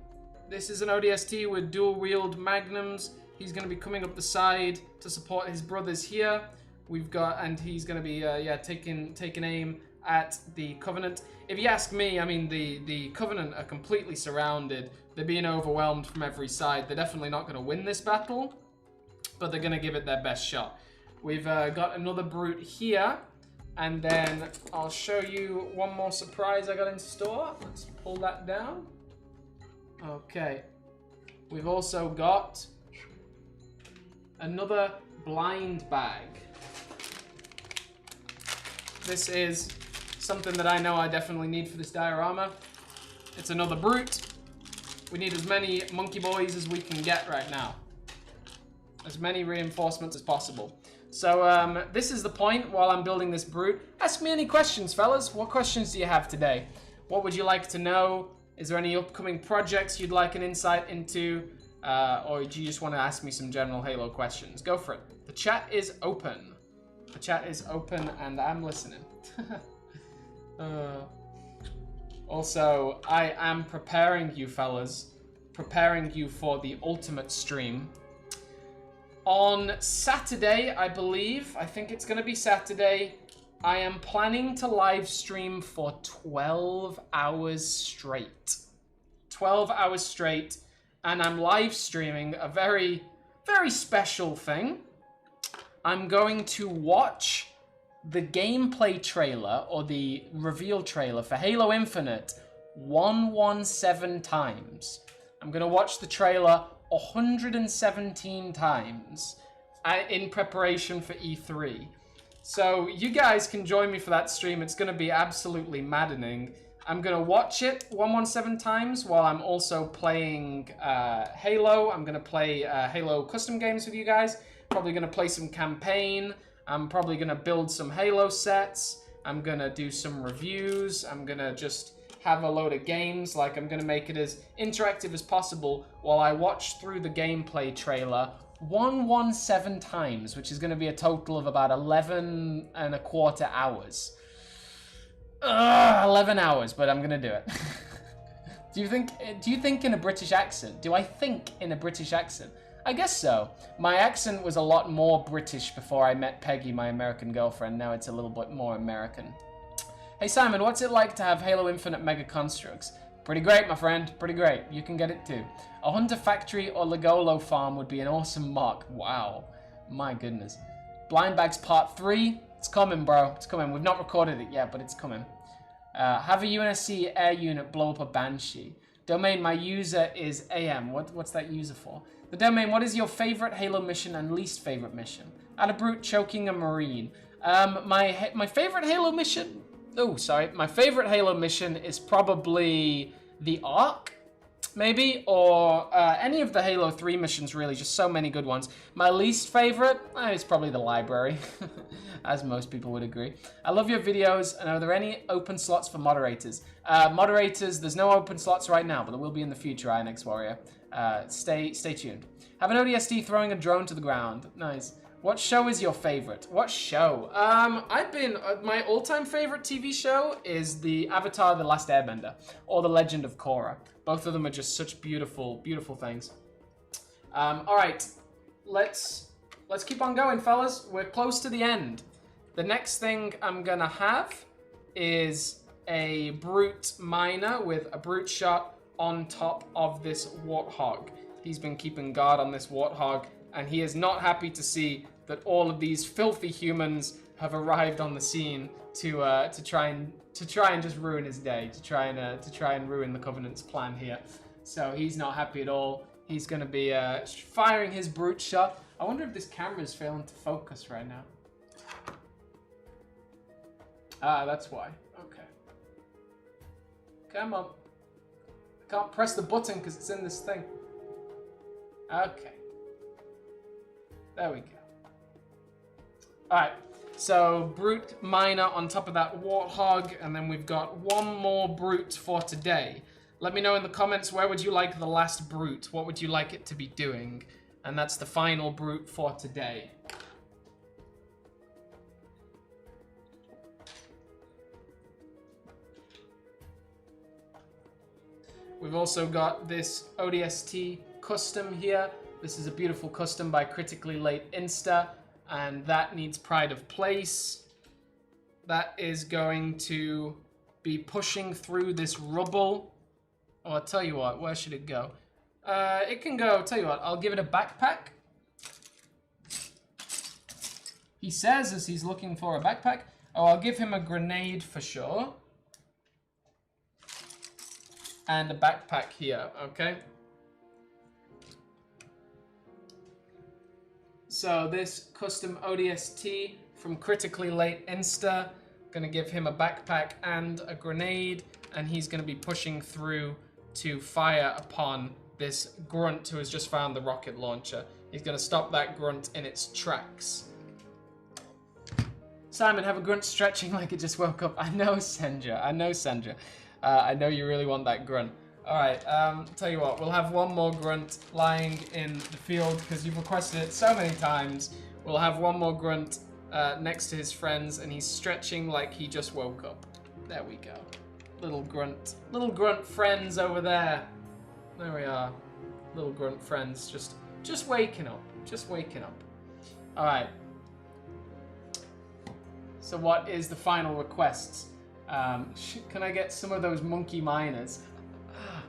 This is an ODST with dual wield magnums. He's going to be coming up the side to support his brothers here. We've got, and he's going to be, yeah, taking aim at the Covenant. If you ask me, I mean, the Covenant are completely surrounded. They're being overwhelmed from every side. They're definitely not going to win this battle, but they're going to give it their best shot. We've got another brute here, and then I'll show you one more surprise I got in store. Let's pull that down. Okay. We've also got another blind bag. This is something that I know I definitely need for this diorama. It's another brute. We need as many monkey boys as we can get right now. As many reinforcements as possible. So this is the point while I'm building this brute. Ask me any questions, fellas. What questions do you have today? What would you like to know? Is there any upcoming projects you'd like an insight into? Or do you just want to ask me some general Halo questions? Go for it. The chat is open. The chat is open and I'm listening. Also, I am preparing you fellas, preparing you for the ultimate stream. On Saturday, I think it's going to be Saturday, I am planning to live stream for 12 hours straight. 12 hours straight. And I'm live streaming a very, very special thing. I'm going to watch the gameplay trailer or the reveal trailer for Halo Infinite 117 times. I'm going to watch the trailer 117 times in preparation for E3. So you guys can join me for that stream. It's going to be absolutely maddening. I'm going to watch it 117 times while I'm also playing Halo. I'm going to play Halo custom games with you guys. Probably going to play some campaign. I'm probably going to build some Halo sets. I'm going to do some reviews. I'm going to just have a load of games. Like, I'm going to make it as interactive as possible while I watch through the gameplay trailer 117 times, which is going to be a total of about 11 and a quarter hours. 11 hours, but I'm going to do it. Do you think in a British accent? Do I think in a British accent? I guess so. My accent was a lot more British before I met Peggy, my American girlfriend. Now it's a little bit more American. Hey Simon, what's it like to have Halo Infinite Mega Construx? Pretty great, my friend. Pretty great. You can get it too. A Hunter Factory or Legolo Farm would be an awesome mock. Wow. My goodness. Blind Bags Part 3. It's coming, bro. It's coming. We've not recorded it yet, but it's coming. Have a UNSC air unit blow up a Banshee. Domain, my user is AM. What's that user for? The Domain, what is your favorite Halo mission and least favorite mission? Add a brute choking a Marine. My favorite Halo mission... Oh, sorry. My favorite Halo mission is probably the Ark, maybe, or any of the Halo 3 missions, really. Just so many good ones. My least favorite is probably the library, as most people would agree. I love your videos, and are there any open slots for moderators? Moderators, there's no open slots right now, but there will be in the future, INX Warrior. Stay tuned. Have an ODST throwing a drone to the ground. Nice. What show is your favorite? What show? I've been my all-time favorite TV show is the Avatar: The Last Airbender or The Legend of Korra. Both of them are just such beautiful, beautiful things. All right, let's keep on going, fellas. We're close to the end. The next thing I'm gonna have is a brute miner with a brute shot on top of this warthog. He's been keeping guard on this warthog, and he is not happy to see that all of these filthy humans have arrived on the scene to try and just ruin his day, to try and ruin the Covenant's plan here. So he's not happy at all. He's going to be firing his brute shot. I wonder if this camera is failing to focus right now. Ah, that's why. Okay. Come on. I can't press the button because it's in this thing. Okay. There we go. Alright, so brute miner on top of that warthog, and then we've got one more brute for today. Let me know in the comments, where would you like the last brute? What would you like it to be doing? And that's the final brute for today. We've also got this ODST custom here. This is a beautiful custom by Critically Late Insta, and that needs pride of place. That is going to be pushing through this rubble. Oh, I'll tell you what, where should it go? It can go, tell you what, I'll give it a backpack. He says as he's looking for a backpack. Oh, I'll give him a grenade for sure. And a backpack here, okay? So this custom ODST from Critically Late Insta, gonna give him a backpack and a grenade, and he's gonna be pushing through to fire upon this grunt who has just found the rocket launcher. He's gonna stop that grunt in its tracks. Simon, have a grunt stretching like it just woke up. I know, Sandra. I know, Sandra. I know you really want that grunt. Alright, tell you what, we'll have one more grunt lying in the field because you've requested it so many times. We'll have one more grunt next to his friends, and he's stretching like he just woke up. There we go. Little grunt friends over there. There we are. Little grunt friends, just waking up. Just waking up. Alright. So what is the final request? Can I get some of those monkey miners?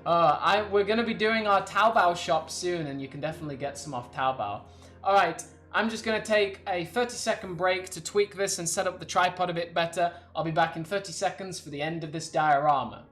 We're going to be doing our Taobao shop soon, and you can definitely get some off Taobao. Alright, I'm just going to take a 30-second break to tweak this and set up the tripod a bit better. I'll be back in 30 seconds for the end of this diorama.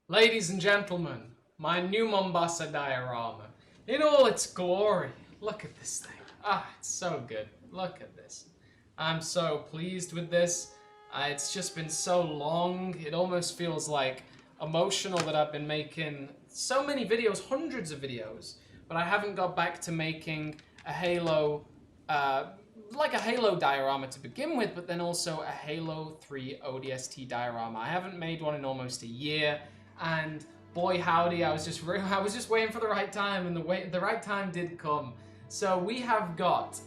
Ladies and gentlemen, my new Mombassa diorama in all its glory. Look at this thing. Ah, it's so good. Look at this. I'm so pleased with this. It's just been so long. It almost feels like emotional that I've been making so many videos, hundreds of videos, but I haven't got back to making a Halo, like a Halo diorama to begin with, but then also a Halo 3 ODST diorama. I haven't made one in almost a year. And boy howdy, I was just waiting for the right time, and the right time did come. So we have got,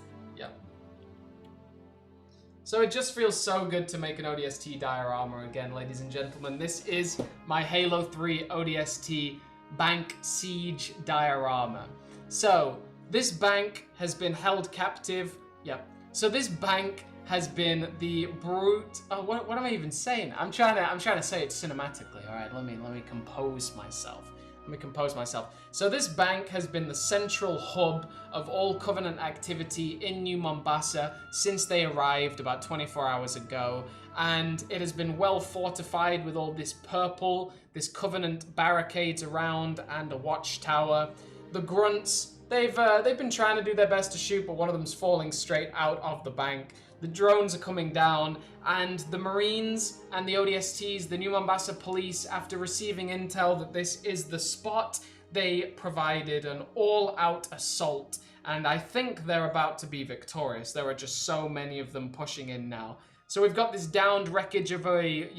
So it just feels so good to make an ODST diorama again, ladies and gentlemen. This is my Halo 3 ODST Bank Siege diorama. So this bank has been held captive. So this bank has been the brute. Oh, what am I even saying? I'm trying to say it cinematically. All right, let me compose myself. So this bank has been the central hub of all Covenant activity in New Mombassa since they arrived about 24 hours ago, and it has been well fortified with all this purple, this Covenant barricades around, and a watchtower. The grunts, they've been trying to do their best to shoot, but one of them's falling straight out of the bank. The drones are coming down, and the Marines and the ODSTs, the New Mombasa police, after receiving intel that this is the spot, they provided an all-out assault, and I think they're about to be victorious. There are just so many of them pushing in now. So we've got this downed wreckage of a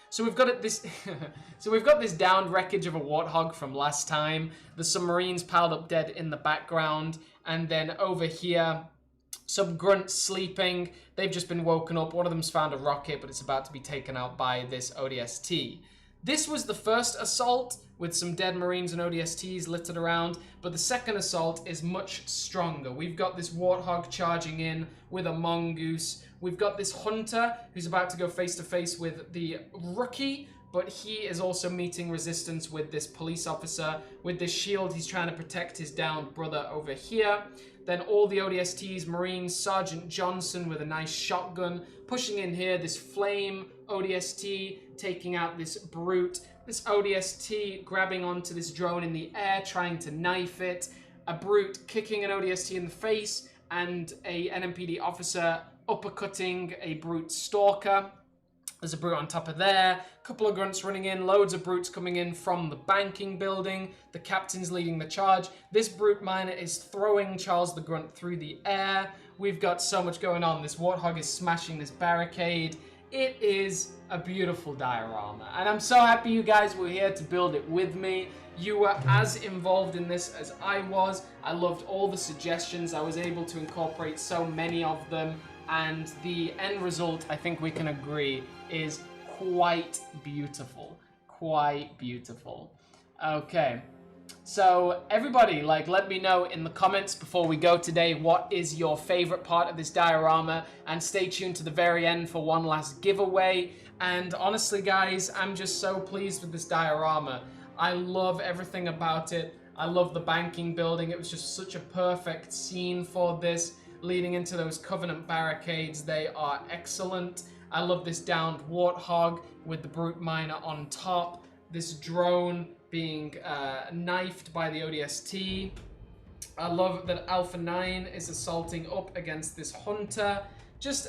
So we've got this downed wreckage of a Warthog from last time. The submarines piled up dead in the background, and then over here, some grunts sleeping. They've just been woken up. One of them's found a rocket, but it's about to be taken out by this ODST. This was the first assault with some dead Marines and ODSTs littered around, but the second assault is much stronger. We've got this Warthog charging in with a mongoose. We've got this Hunter who's about to go face to face with the Rookie, but he is also meeting resistance with this police officer. With this shield, he's trying to protect his downed brother over here. Then all the ODSTs, Marines, Sergeant Johnson with a nice shotgun, pushing in here, this flame ODST, taking out this brute, this ODST grabbing onto this drone in the air, trying to knife it, a brute kicking an ODST in the face, and a NMPD officer uppercutting a brute stalker. There's a brute on top of there, a couple of grunts running in, loads of brutes coming in from the banking building. The captain's leading the charge. This brute miner is throwing Charles the Grunt through the air. We've got so much going on. This Warthog is smashing this barricade. It is a beautiful diorama, and I'm so happy you guys were here to build it with me. You were as involved in this as I was. I loved all the suggestions. I was able to incorporate so many of them. And the end result, I think we can agree, is quite beautiful. Quite beautiful. Okay, so everybody, let me know in the comments before we go today, what is your favorite part of this diorama? And stay tuned to the very end for one last giveaway. And honestly, guys, I'm just so pleased with this diorama. I love everything about it. I love the banking building. It was just such a perfect scene for this. Leading into those Covenant barricades, they are excellent. I love this downed Warthog with the brute miner on top. This drone being knifed by the ODST. I love that Alpha 9 is assaulting up against this Hunter.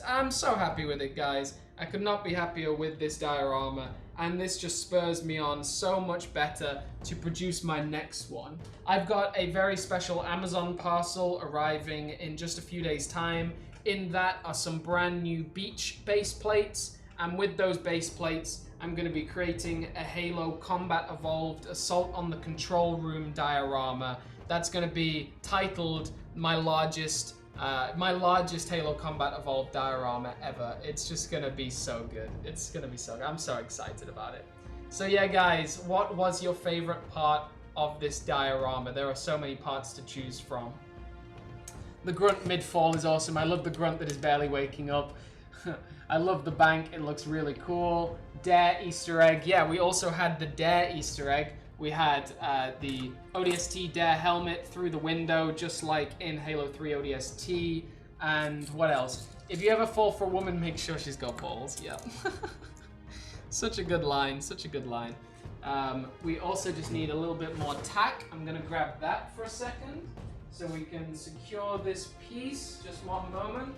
I'm so happy with it, guys. I could not be happier with this diorama, and this just spurs me on so much better to produce my next one. I've got a very special Amazon parcel arriving in just a few days' time. In that are some brand new beach base plates, and with those base plates, I'm going to be creating a Halo Combat Evolved Assault on the Control Room diorama. That's going to be titled my largest Halo Combat Evolved diorama ever. It's just gonna be so good. It's gonna be so good. I'm so excited about it. So yeah, guys, what was your favorite part of this diorama? There are so many parts to choose from. The grunt mid-fall is awesome. I love the grunt that is barely waking up. I love the bank. It looks really cool. Dare Easter egg. Yeah, we also had the Dare Easter egg. We had the ODST Dare helmet through the window, just like in Halo 3 ODST. And what else? If you ever fall for a woman, make sure she's got balls. Yeah. Such a good line. Such a good line. We also just need a little bit more tack. I'm going to grab that for a second so we can secure this piece. Just one moment.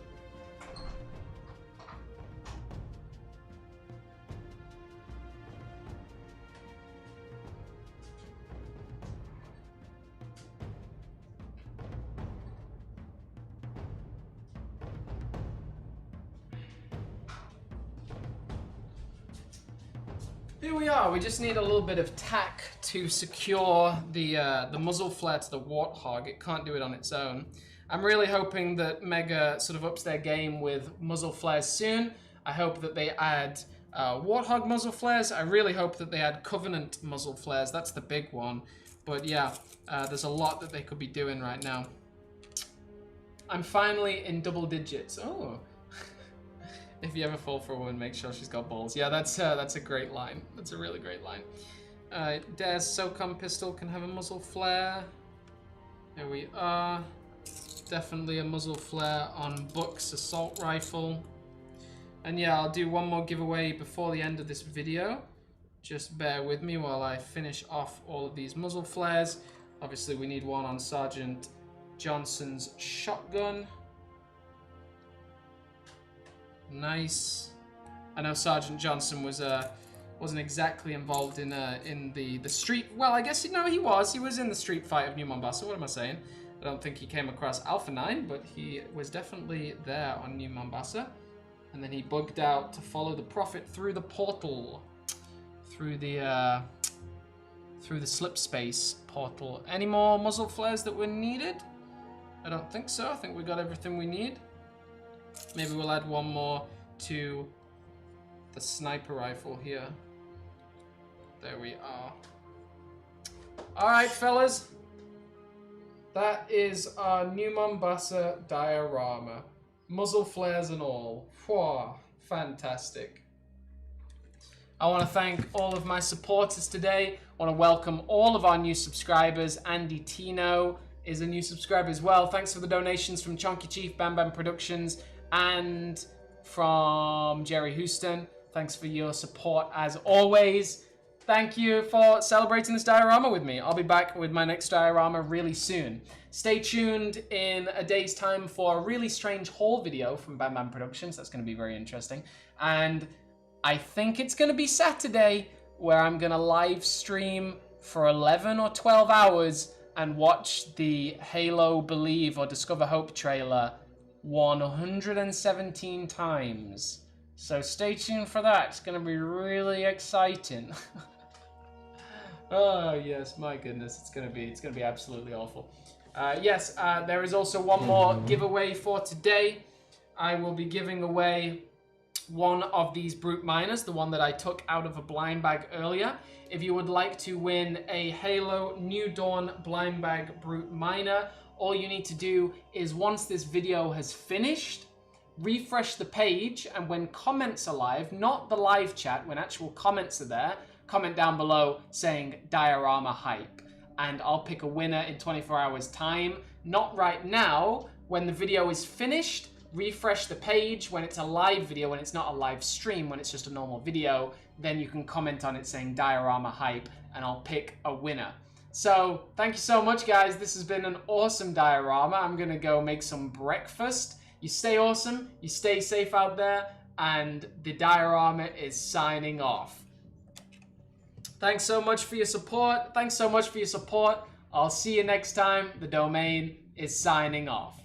Here we are. We just need a little bit of tack to secure the muzzle flare to the Warthog. It can't do it on its own. I'm really hoping that Mega sort of ups their game with muzzle flares soon. I hope that they add Warthog muzzle flares. I really hope that they add Covenant muzzle flares. That's the big one. But yeah, there's a lot that they could be doing right now. I'm finally in double digits. Oh. If you ever fall for a woman, make sure she's got balls. Yeah, that's a great line. That's a really great line. Dare's SOCOM pistol can have a muzzle flare. There we are. Definitely a muzzle flare on Buck's assault rifle. And yeah, I'll do one more giveaway before the end of this video. Just bear with me while I finish off all of these muzzle flares. Obviously, we need one on Sergeant Johnson's shotgun. Nice. I know Sergeant Johnson wasn't exactly involved in the street. Well, I guess he was. He was in the street fight of New Mombassa. What am I saying? I don't think he came across Alpha 9, but he was definitely there on New Mombassa. And then he bugged out to follow the Prophet through the portal, through the slip space portal. Any more muzzle flares that were needed? I don't think so. I think we got everything we need. Maybe we'll add one more to the sniper rifle here. There we are. All right, fellas. That is our New Mombassa diorama. Muzzle flares and all. Whew, fantastic. I want to thank all of my supporters today. I want to welcome all of our new subscribers. Andy Tino is a new subscriber as well. Thanks for the donations from Chonky Chief, Bam Bam Productions, and from Jerry Houston. Thanks for your support as always. Thank you for celebrating this diorama with me. I'll be back with my next diorama really soon. Stay tuned in a day's time for a really strange haul video from Bam Bam Productions. That's going to be very interesting. And I think it's going to be Saturday where I'm going to live stream for 11 or 12 hours and watch the Halo Believe or Discover Hope trailer 117 times. So stay tuned for that. It's going to be really exciting. Oh yes, my goodness, it's gonna be absolutely awful. Yes, there is also one more giveaway for today. I will be giving away one of these brute miners, the one that I took out of a blind bag earlier. If you would like to win a Halo New Dawn blind bag brute miner, all you need to do is, once this video has finished, refresh the page, and when comments are live, not the live chat, when actual comments are there, comment down below saying diorama hype, and I'll pick a winner in 24 hours time. Not right now. When the video is finished, refresh the page. When it's a live video, when it's not a live stream, when it's just a normal video, then you can comment on it saying diorama hype, and I'll pick a winner. So thank you so much, guys. This has been an awesome diorama. I'm gonna go make some breakfast. You stay awesome, you stay safe out there, and the diorama is signing off. Thanks so much for your support. I'll see you next time. The Domain is signing off.